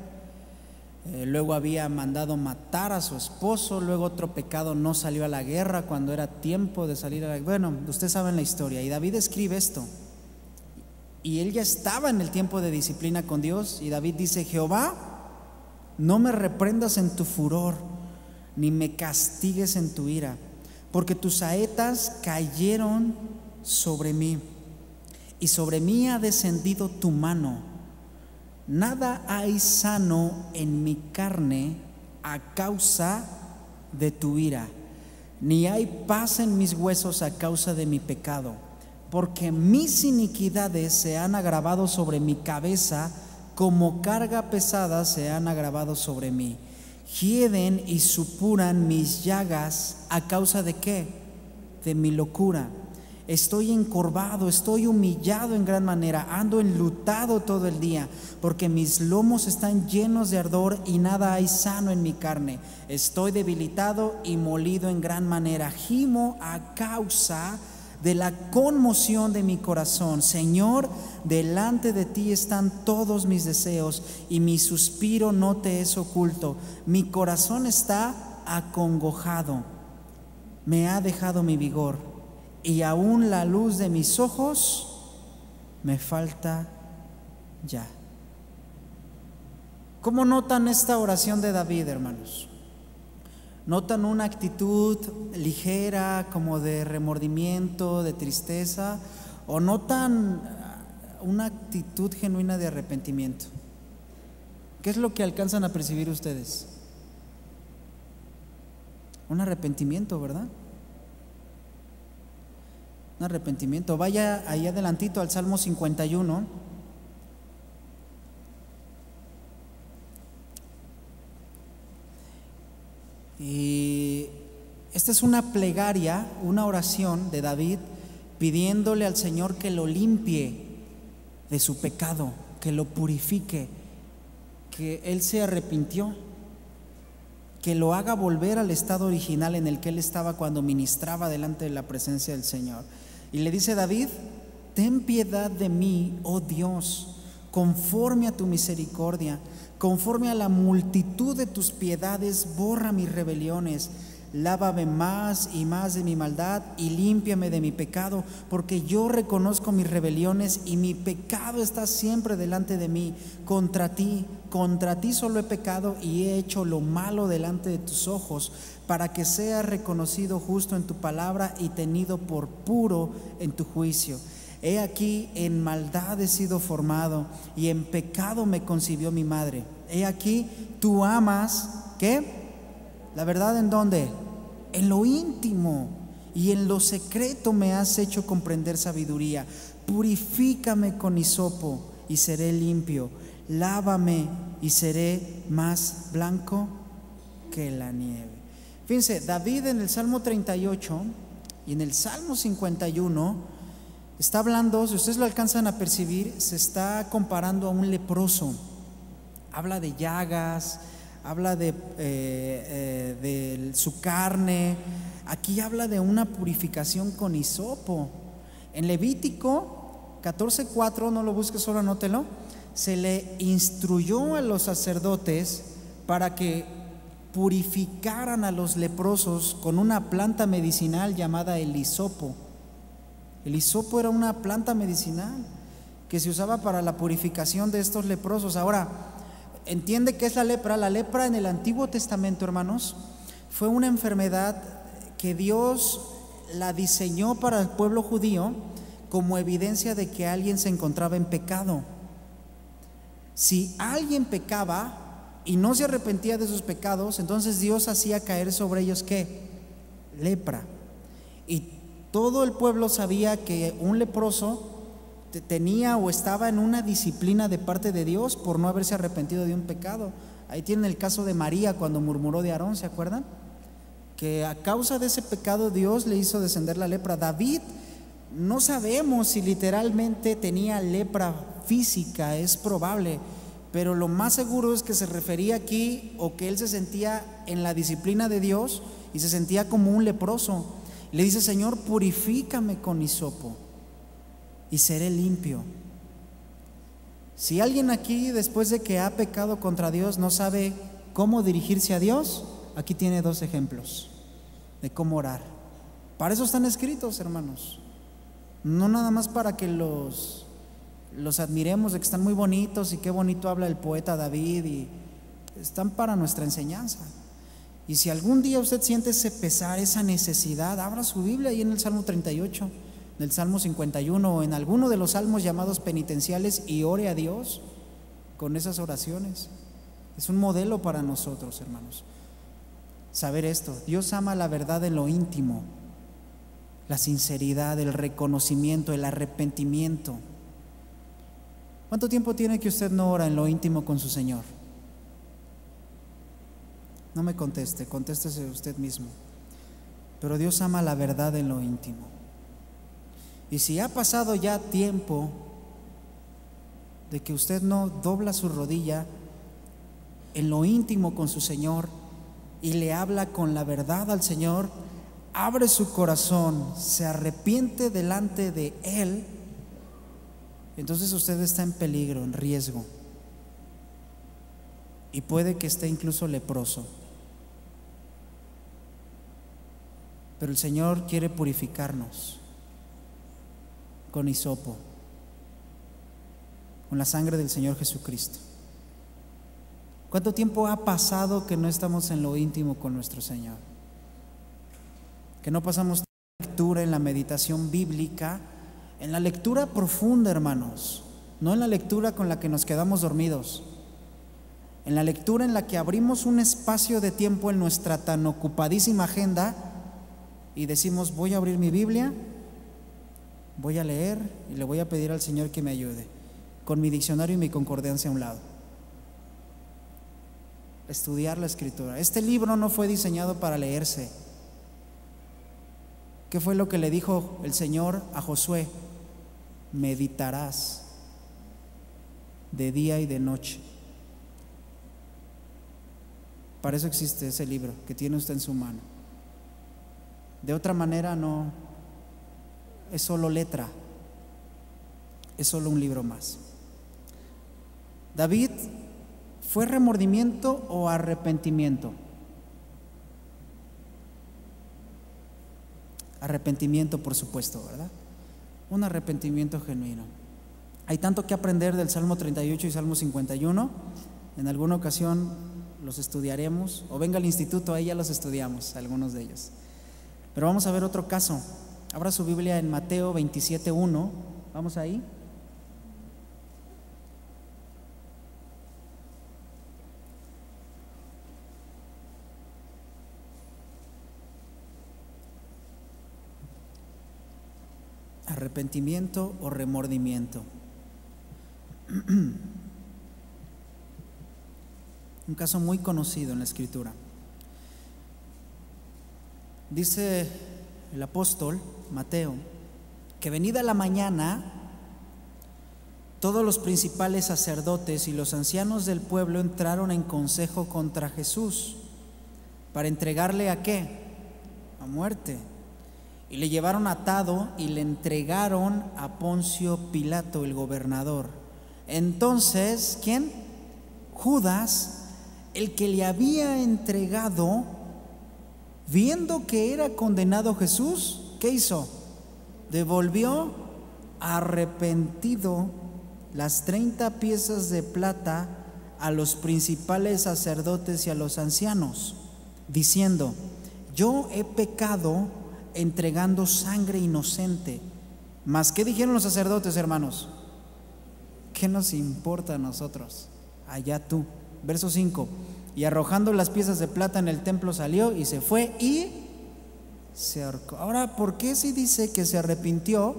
luego había mandado matar a su esposo, luego otro pecado, no salió a la guerra cuando era tiempo de salir a la guerra. Bueno, ustedes saben la historia, y David escribe esto, y él ya estaba en el tiempo de disciplina con Dios, y David dice: Jehová, no me reprendas en tu furor, ni me castigues en tu ira, porque tus saetas cayeron sobre mí, y sobre mí ha descendido tu mano. Nada hay sano en mi carne a causa de tu ira, ni hay paz en mis huesos a causa de mi pecado, porque mis iniquidades se han agravado sobre mi cabeza, como carga pesada se han agravado sobre mí. Hieden y supuran mis llagas a causa de ¿qué? De mi locura. Estoy encorvado, estoy humillado en gran manera, ando enlutado todo el día, porque mis lomos están llenos de ardor y nada hay sano en mi carne. Estoy debilitado y molido en gran manera. Gimo a causa de la conmoción de mi corazón. Señor, delante de ti están todos mis deseos, y mi suspiro no te es oculto. Mi corazón está acongojado, me ha dejado mi vigor, y aún la luz de mis ojos me falta ya. ¿Cómo notan esta oración de David, hermanos? ¿Notan una actitud ligera, como de remordimiento, de tristeza? ¿O notan una actitud genuina de arrepentimiento? ¿Qué es lo que alcanzan a percibir ustedes? Un arrepentimiento, ¿verdad? Un arrepentimiento. Vaya ahí adelantito al Salmo 51. Y esta es una plegaria, una oración de David pidiéndole al Señor que lo limpie de su pecado, que lo purifique, que él se arrepintió, que lo haga volver al estado original en el que él estaba cuando ministraba delante de la presencia del Señor. Y le dice David: ten piedad de mí, oh Dios, conforme a tu misericordia, conforme a la multitud de tus piedades, borra mis rebeliones. Lávame más y más de mi maldad y límpiame de mi pecado, porque yo reconozco mis rebeliones y mi pecado está siempre delante de mí. Contra ti solo he pecado y he hecho lo malo delante de tus ojos, para que seas reconocido justo en tu palabra y tenido por puro en tu juicio. He aquí, en maldad he sido formado, y en pecado me concibió mi madre. He aquí, tú amas, ¿qué? ¿La verdad en dónde? En lo íntimo, y en lo secreto me has hecho comprender sabiduría. Purifícame con hisopo y seré limpio. Lávame y seré más blanco que la nieve. Fíjense, David en el Salmo 38 y en el Salmo 51 está hablando, si ustedes lo alcanzan a percibir, se está comparando a un leproso. Habla de llagas, habla de su carne. Aquí habla de una purificación con hisopo. En Levítico 14:4, no lo busques, solo anótelo. Se le instruyó a los sacerdotes para que purificaran a los leprosos con una planta medicinal llamada el hisopo. El hisopo era una planta medicinal que se usaba para la purificación de estos leprosos. Ahora, entiende qué es la lepra. La lepra en el Antiguo Testamento, hermanos, fue una enfermedad que Dios la diseñó para el pueblo judío como evidencia de que alguien se encontraba en pecado. Si alguien pecaba y no se arrepentía de sus pecados, entonces Dios hacía caer sobre ellos ¿qué? Lepra. Y todo el pueblo sabía que un leproso tenía o estaba en una disciplina de parte de Dios por no haberse arrepentido de un pecado. Ahí tienen el caso de María cuando murmuró de Aarón, ¿se acuerdan? Que a causa de ese pecado Dios le hizo descender la lepra. David, no sabemos si literalmente tenía lepra física, es probable, pero lo más seguro es que se refería aquí o que él se sentía en la disciplina de Dios y se sentía como un leproso. Le dice: Señor, purifícame con hisopo y seré limpio. Si alguien aquí, después de que ha pecado contra Dios, no sabe cómo dirigirse a Dios, aquí tiene 2 ejemplos de cómo orar. Para eso están escritos, hermanos. No nada más para que los admiremos de que están muy bonitos y qué bonito habla el poeta David, y están para nuestra enseñanza. Y si algún día usted siente ese pesar, esa necesidad, abra su Biblia ahí en el Salmo 38, en el Salmo 51 o en alguno de los salmos llamados penitenciales y ore a Dios con esas oraciones. Es un modelo para nosotros, hermanos. Saber esto: Dios ama la verdad en lo íntimo, la sinceridad, el reconocimiento, el arrepentimiento. ¿Cuánto tiempo tiene que usted no ora en lo íntimo con su Señor? No me conteste, contéstese usted mismo. Pero Dios ama la verdad en lo íntimo. Y si ha pasado ya tiempo de que usted no dobla su rodilla en lo íntimo con su Señor y le habla con la verdad al Señor, abre su corazón, se arrepiente delante de Él, entonces usted está en peligro, en riesgo, y puede que esté incluso leproso. Pero el Señor quiere purificarnos con hisopo, con la sangre del Señor Jesucristo. ¿Cuánto tiempo ha pasado que no estamos en lo íntimo con nuestro Señor? Que no pasamos la lectura, en la meditación bíblica, en la lectura profunda, hermanos, no en la lectura con la que nos quedamos dormidos, en la lectura en la que abrimos un espacio de tiempo en nuestra tan ocupadísima agenda y decimos: voy a abrir mi Biblia, voy a leer y le voy a pedir al Señor que me ayude, con mi diccionario y mi concordancia a un lado. Estudiar la Escritura. Este libro no fue diseñado para leerse. ¿Qué fue lo que le dijo el Señor a Josué? Meditarás de día y de noche. Para eso existe ese libro que tiene usted en su mano. De otra manera no, es solo letra, es solo un libro más. David, ¿fue remordimiento o arrepentimiento? Arrepentimiento, por supuesto, ¿verdad? Un arrepentimiento genuino. Hay tanto que aprender del Salmo 38 y Salmo 51. En alguna ocasión los estudiaremos, o venga al instituto, ahí ya los estudiamos, algunos de ellos. Pero vamos a ver otro caso. Abra su Biblia en Mateo 27:1. Vamos ahí. Arrepentimiento o remordimiento. Un caso muy conocido en la Escritura. Dice el apóstol Mateo que venida la mañana, todos los principales sacerdotes y los ancianos del pueblo entraron en consejo contra Jesús para entregarle ¿a qué? A muerte. y le llevaron atado y le entregaron a Poncio Pilato, el gobernador. Entonces, ¿quién? Judas, el que le había entregado, viendo que era condenado Jesús, ¿qué hizo? Devolvió arrepentido las 30 piezas de plata a los principales sacerdotes y a los ancianos, diciendo: yo he pecado entregando sangre inocente. Mas ¿qué dijeron los sacerdotes, hermanos? ¿Qué nos importa a nosotros? Allá tú. Verso 5: y arrojando las piezas de plata en el templo salió y se fue y se ahorcó. Ahora, ¿por qué si dice que se arrepintió,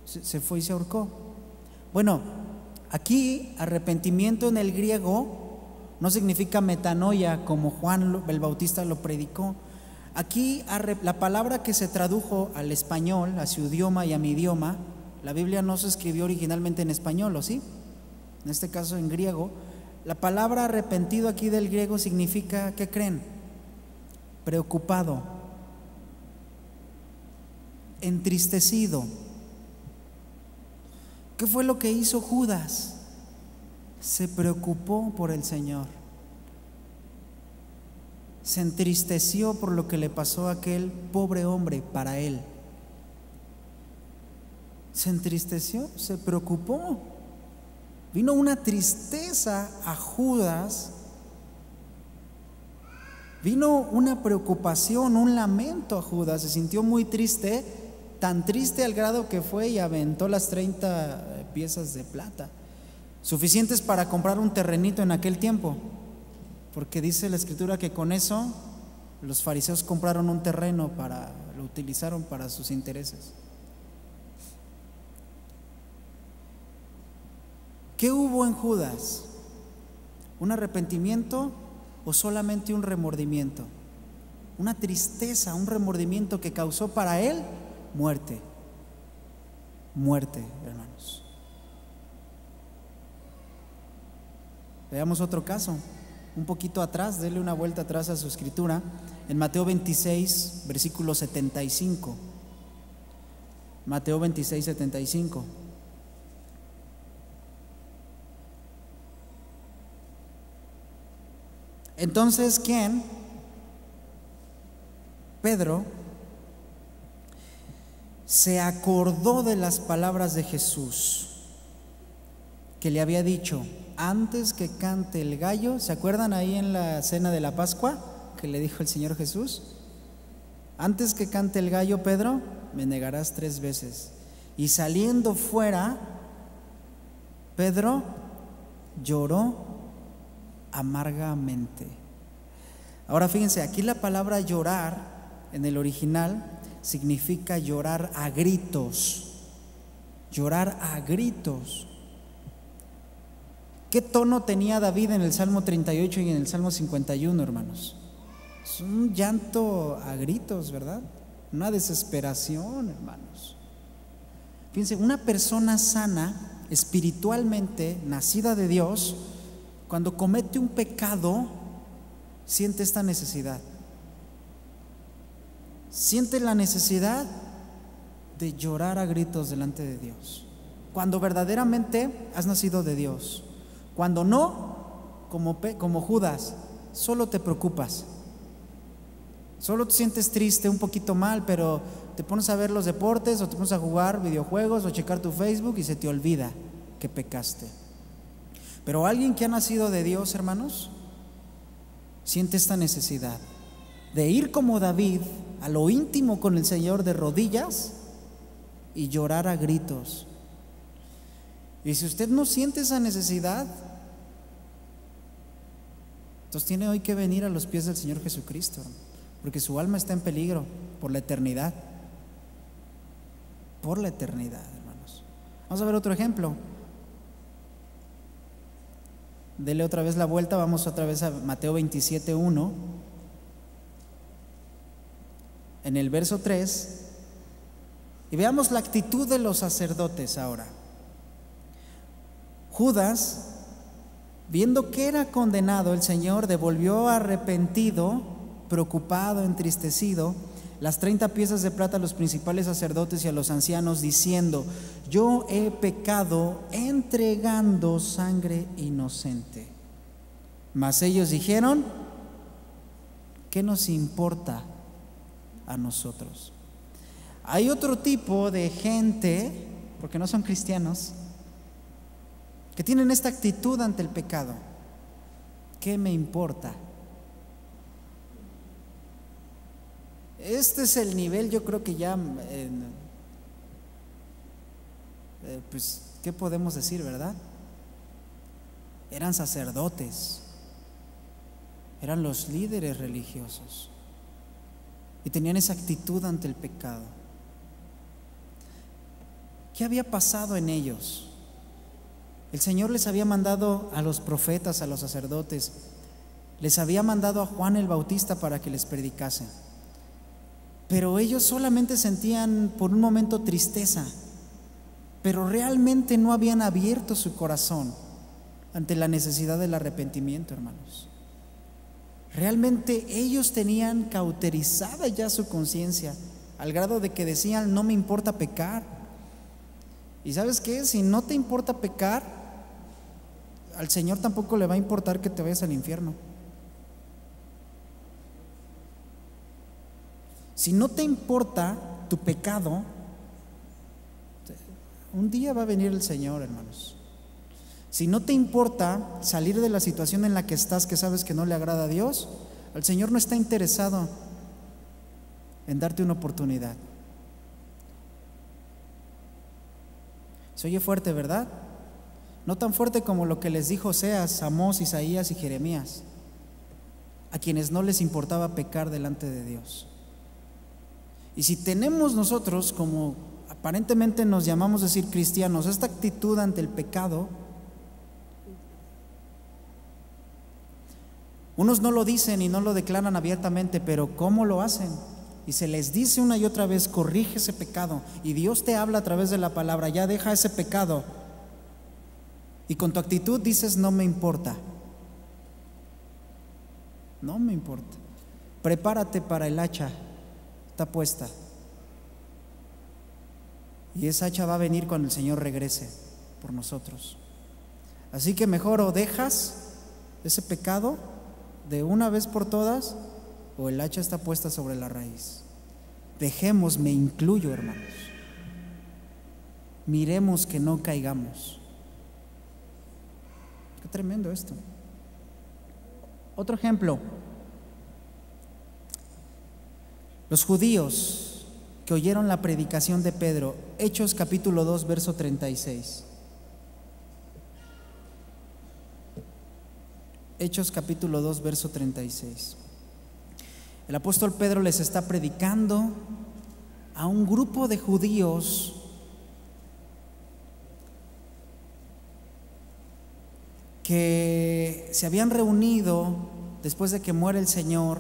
se fue y se ahorcó? Bueno, aquí arrepentimiento en el griego no significa metanoia como Juan el Bautista lo predicó. Aquí la palabra que se tradujo al español, a su idioma y a mi idioma, la Biblia no se escribió originalmente en español, ¿o sí? En este caso en griego. La palabra arrepentido aquí del griego significa, ¿qué creen? Preocupado, entristecido. ¿Qué fue lo que hizo Judas? Se preocupó por el Señor. Se entristeció por lo que le pasó a aquel pobre hombre para él. Se entristeció, se preocupó. Vino una tristeza a Judas. Vino una preocupación, un lamento a Judas. Se sintió muy triste, tan triste al grado que fue y aventó las 30 piezas de plata, suficientes para comprar un terrenito en aquel tiempo. Porque dice la Escritura que con eso los fariseos compraron un terreno, lo utilizaron para sus intereses. ¿Qué hubo en Judas? ¿Un arrepentimiento o solamente un remordimiento? Una tristeza, un remordimiento que causó para él muerte. Muerte, hermanos. Veamos otro caso. Un poquito atrás, dele una vuelta atrás a su escritura, en Mateo 26, versículo 75. Mateo 26, 75. Entonces, ¿quién? Pedro se acordó de las palabras de Jesús que le había dicho: antes que cante el gallo. ¿Se acuerdan ahí en la cena de la Pascua que le dijo el Señor Jesús? Antes que cante el gallo, Pedro, me negarás 3 veces. Y saliendo fuera, Pedro lloró amargamente. Ahora fíjense, aquí la palabra llorar en el original significa llorar a gritos. Llorar a gritos. ¿Qué tono tenía David en el Salmo 38 y en el Salmo 51, hermanos? Es un llanto a gritos, ¿verdad? Una desesperación, hermanos. Fíjense, una persona sana, espiritualmente nacida de Dios, cuando comete un pecado, siente esta necesidad. Siente la necesidad de llorar a gritos delante de Dios. Cuando verdaderamente has nacido de Dios. Cuando no, como Judas, solo te preocupas. Solo te sientes triste, un poquito mal, pero te pones a ver los deportes o te pones a jugar videojuegos o checar tu Facebook y se te olvida que pecaste. Pero alguien que ha nacido de Dios, hermanos, siente esta necesidad de ir como David a lo íntimo con el Señor de rodillas y llorar a gritos. Y si usted no siente esa necesidad, entonces tiene hoy que venir a los pies del Señor Jesucristo, porque su alma está en peligro por la eternidad. Por la eternidad, hermanos. Vamos a ver otro ejemplo. Dele otra vez la vuelta, vamos otra vez a Mateo 27:1. En el verso 3, y veamos la actitud de los sacerdotes ahora. Judas, viendo que era condenado, el Señor devolvió arrepentido, preocupado, entristecido, las 30 piezas de plata a los principales sacerdotes y a los ancianos, diciendo: yo he pecado entregando sangre inocente. Mas ellos dijeron: ¿qué nos importa a nosotros? Hay otro tipo de gente, porque no son cristianos, que tienen esta actitud ante el pecado: ¿qué me importa? Este es el nivel, yo creo que ya, pues, ¿qué podemos decir, verdad? Eran sacerdotes, eran los líderes religiosos y tenían esa actitud ante el pecado. ¿Qué había pasado en ellos? El Señor les había mandado a los profetas, a los sacerdotes, les había mandado a Juan el Bautista para que les predicasen, pero ellos solamente sentían por un momento tristeza, pero realmente no habían abierto su corazón ante la necesidad del arrepentimiento, hermanos. Realmente ellos tenían cauterizada ya su conciencia, al grado de que decían: no me importa pecar. ¿Y sabes qué? Si no te importa pecar, al Señor tampoco le va a importar que te vayas al infierno. Si no te importa tu pecado, un día va a venir el Señor, hermanos. Si no te importa salir de la situación en la que estás, que sabes que no le agrada a Dios, el Señor no está interesado en darte una oportunidad. Se oye fuerte, ¿verdad? No tan fuerte como lo que les dijo Oseas, Amós, Isaías y Jeremías, a quienes no les importaba pecar delante de Dios. Y si tenemos nosotros, como aparentemente nos llamamos decir cristianos, esta actitud ante el pecado, unos no lo dicen y no lo declaran abiertamente, pero ¿cómo lo hacen? Y se les dice una y otra vez: corrige ese pecado. Y Dios te habla a través de la palabra: ya deja ese pecado. Y con tu actitud dices: no me importa. No me importa. Prepárate para el hacha, está puesta. Y esa hacha va a venir cuando el Señor regrese por nosotros. Así que mejor o dejas ese pecado de una vez por todas, o el hacha está puesta sobre la raíz. Dejemos, me incluyo, hermanos. Miremos que no caigamos. Qué tremendo esto. Otro ejemplo: los judíos que oyeron la predicación de Pedro. Hechos capítulo 2, verso 36. Hechos capítulo 2, verso 36. El apóstol Pedro les está predicando a un grupo de judíos que se habían reunido después de que muere el Señor,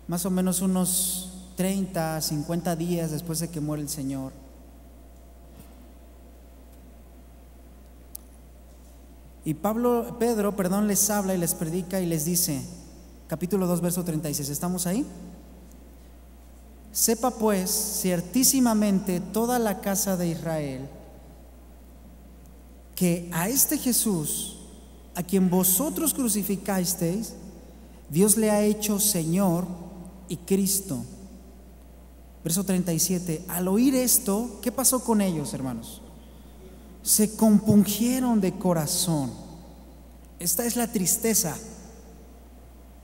más o menos unos 30, 50 días después de que muere el Señor. Y Pedro les habla y les predica y les dice, capítulo 2, verso 36, ¿estamos ahí? Sepa pues ciertísimamente toda la casa de Israel que a este Jesús, a quien vosotros crucificasteis, Dios le ha hecho Señor y Cristo. Verso 37, al oír esto, ¿qué pasó con ellos, hermanos? Se compungieron de corazón. Esta es la tristeza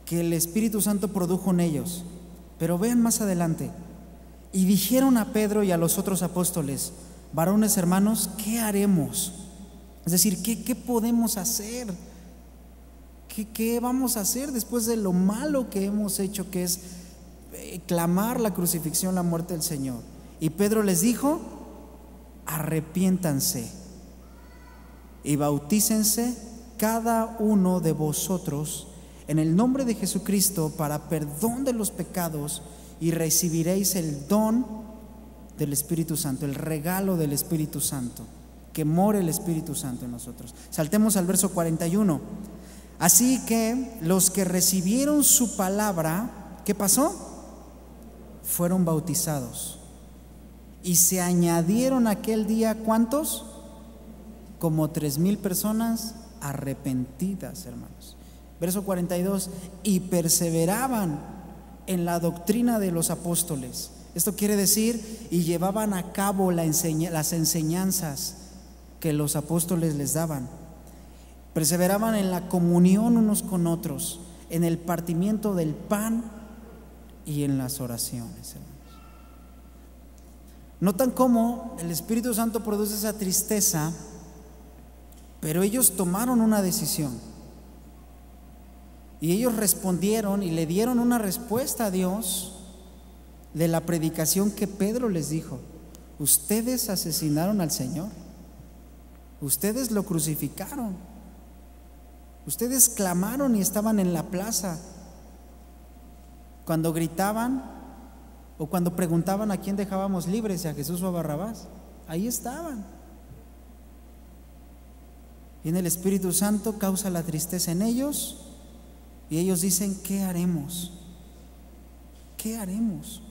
que el Espíritu Santo produjo en ellos. Pero vean más adelante. Y dijeron a Pedro y a los otros apóstoles: varones hermanos, ¿qué haremos? Es decir, ¿qué podemos hacer? ¿Qué vamos a hacer después de lo malo que hemos hecho, que es clamar la crucifixión, la muerte del Señor? Y Pedro les dijo: arrepiéntanse y bautícense cada uno de vosotros en el nombre de Jesucristo para perdón de los pecados, y recibiréis el don del Espíritu Santo, el regalo del Espíritu Santo, que more el Espíritu Santo en nosotros. Saltemos al verso 41. Así que los que recibieron su palabra, ¿qué pasó? fueron bautizados. Y se añadieron aquel día, ¿cuántos? Como 3,000 personas arrepentidas, hermanos. Verso 42, y perseveraban en la doctrina de los apóstoles. Esto quiere decir, y llevaban a cabo las enseñanzas que los apóstoles les daban. Perseveraban en la comunión unos con otros, en el partimiento del pan y en las oraciones, hermanos. Notan cómo el Espíritu Santo produce esa tristeza, pero ellos tomaron una decisión. Y ellos respondieron y le dieron una respuesta a Dios de la predicación que Pedro les dijo. Ustedes asesinaron al Señor. Ustedes lo crucificaron. Ustedes clamaron y estaban en la plaza. Cuando gritaban o cuando preguntaban a quién dejábamos libres, si a Jesús o a Barrabás, ahí estaban. Viene el Espíritu Santo, causa la tristeza en ellos y ellos dicen, ¿qué haremos? ¿Qué haremos?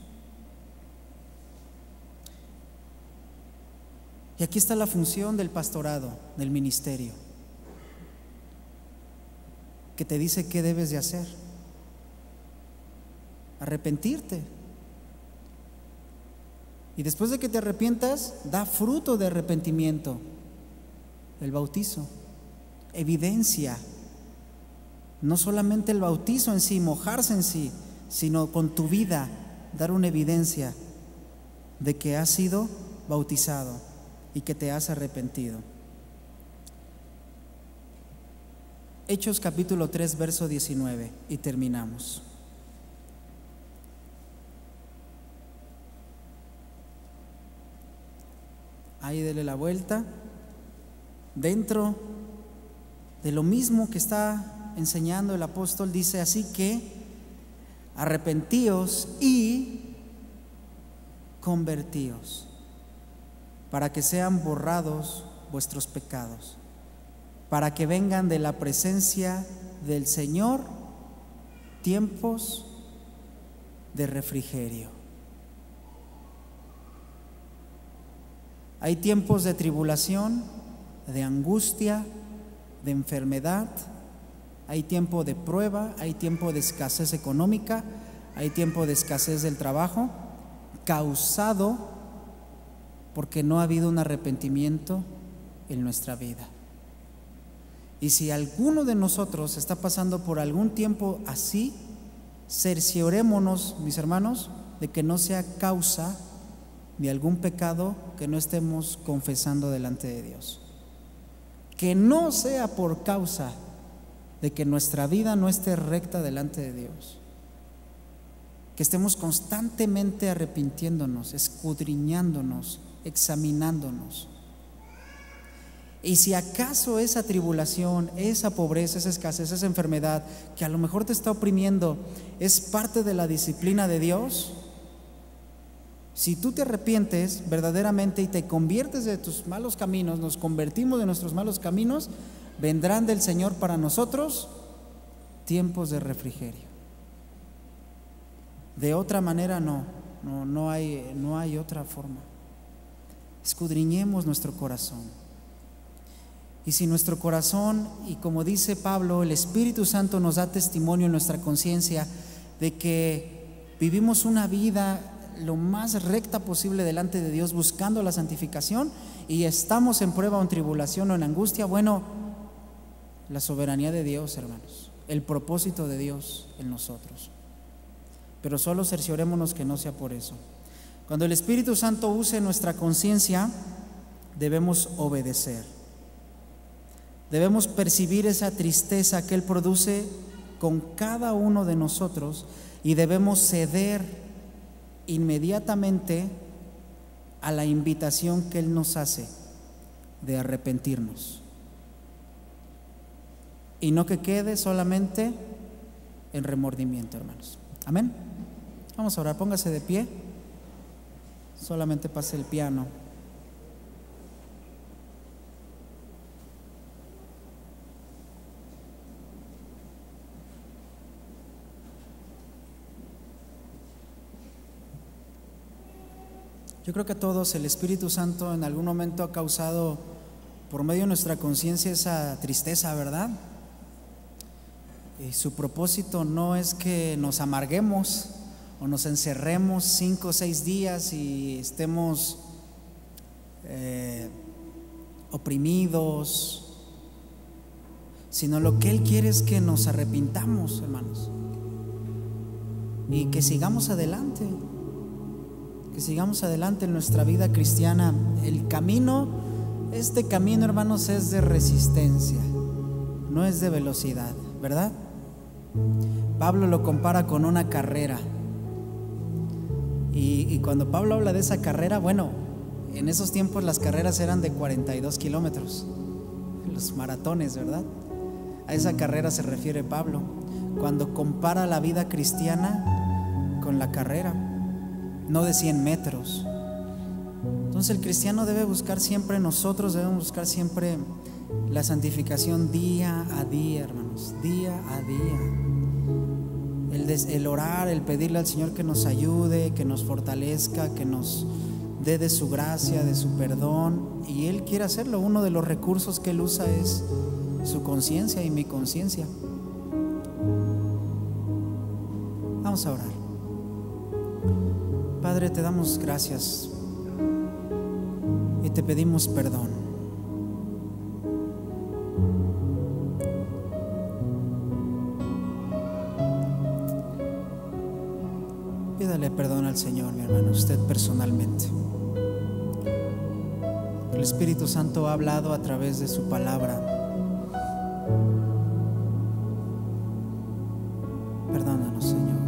Y aquí está la función del pastorado, del ministerio, que te dice qué debes de hacer. Arrepentirte. Y después de que te arrepientas, da fruto de arrepentimiento. El bautizo, evidencia. No solamente el bautizo en sí, mojarse en sí, sino con tu vida dar una evidencia de que has sido bautizado y que te has arrepentido. Hechos capítulo 3, verso 19, y terminamos. Ahí dele la vuelta. Dentro de lo mismo que está enseñando el apóstol, dice así que arrepentíos y convertíos para que sean borrados vuestros pecados, para que vengan de la presencia del Señor tiempos de refrigerio. Hay tiempos de tribulación, de angustia, de enfermedad, hay tiempo de prueba, hay tiempo de escasez económica, hay tiempo de escasez del trabajo, causado porque no ha habido un arrepentimiento en nuestra vida. Y si alguno de nosotros está pasando por algún tiempo así, cerciorémonos, mis hermanos, de que no sea causa de algún pecado que no estemos confesando delante de Dios. Que no sea por causa de que nuestra vida no esté recta delante de Dios. Que estemos constantemente arrepintiéndonos, escudriñándonos, examinándonos. Y si acaso esa tribulación, esa pobreza, esa escasez, esa enfermedad que a lo mejor te está oprimiendo es parte de la disciplina de Dios, si tú te arrepientes verdaderamente y te conviertes de tus malos caminos, nos convertimos de nuestros malos caminos, vendrán del Señor para nosotros tiempos de refrigerio. De otra manera no hay otra forma. Escudriñemos nuestro corazón. Y si nuestro corazón, y como dice Pablo, el Espíritu Santo nos da testimonio en nuestra conciencia de que vivimos una vida lo más recta posible delante de Dios, buscando la santificación, y estamos en prueba o en tribulación o en angustia, bueno, la soberanía de Dios, hermanos, el propósito de Dios en nosotros. Pero solo cerciorémonos que no sea por eso. Cuando el Espíritu Santo use nuestra conciencia, debemos obedecer. Debemos percibir esa tristeza que Él produce con cada uno de nosotros y debemos ceder inmediatamente a la invitación que Él nos hace de arrepentirnos. Y no que quede solamente en remordimiento, hermanos. Amén. Vamos a orar, póngase de pie. Solamente pase el piano. Yo creo que a todos el Espíritu Santo en algún momento ha causado por medio de nuestra conciencia esa tristeza, ¿verdad? Y su propósito no es que nos amarguemos o nos encerremos 5 o 6 días y estemos oprimidos, sino lo que Él quiere es que nos arrepintamos, hermanos, y que sigamos adelante en nuestra vida cristiana. El camino, este camino, hermanos, es de resistencia, no es de velocidad, ¿verdad? Pablo lo compara con una carrera, y cuando Pablo habla de esa carrera, bueno, en esos tiempos las carreras eran de 42 kilómetros, los maratones, ¿verdad? A esa carrera se refiere Pablo cuando compara la vida cristiana con la carrera, no de 100 metros. Entonces el cristiano debe buscar siempre, nosotros debemos buscar siempre la santificación día a día, hermanos, día a día. El orar, el pedirle al Señor que nos ayude, que nos fortalezca, que nos dé de su gracia, de su perdón, y Él quiere hacerlo. Uno de los recursos que Él usa es su conciencia y mi conciencia. Vamos a orar. Padre, te damos gracias y te pedimos perdón. Pídale perdón al Señor, mi hermano, usted personalmente. El Espíritu Santo ha hablado a través de su palabra. Perdónanos, Señor.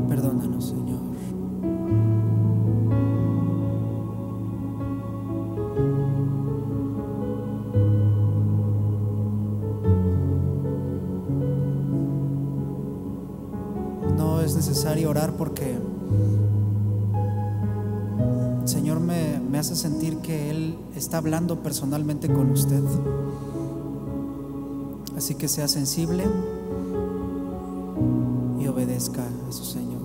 Perdónanos, Señor. No es necesario orar porque el Señor me hace sentir que Él está hablando personalmente con usted. Así que sea sensible y obedezca a su Señor.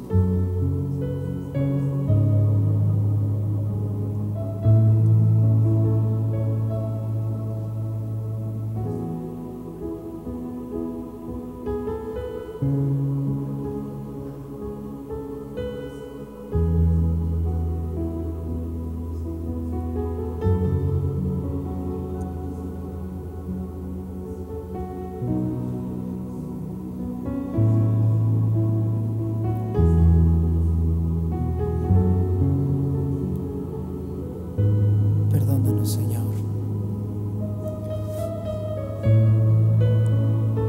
Perdónanos, Señor.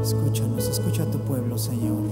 Escúchanos, escucha a tu pueblo, Señor.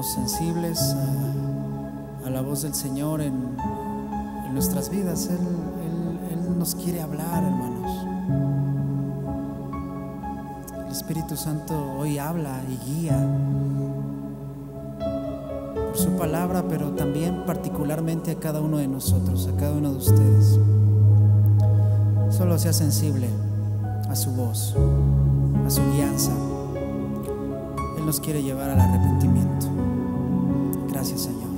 seamos sensibles a la voz del Señor en nuestras vidas. Él nos quiere hablar, hermanos. El Espíritu Santo hoy habla y guía por su palabra, pero también particularmente a cada uno de nosotros, a cada uno de ustedes. Solo sea sensible a su voz, a su guianza. Él nos quiere llevar al arrepentimiento. Gracias, Señor.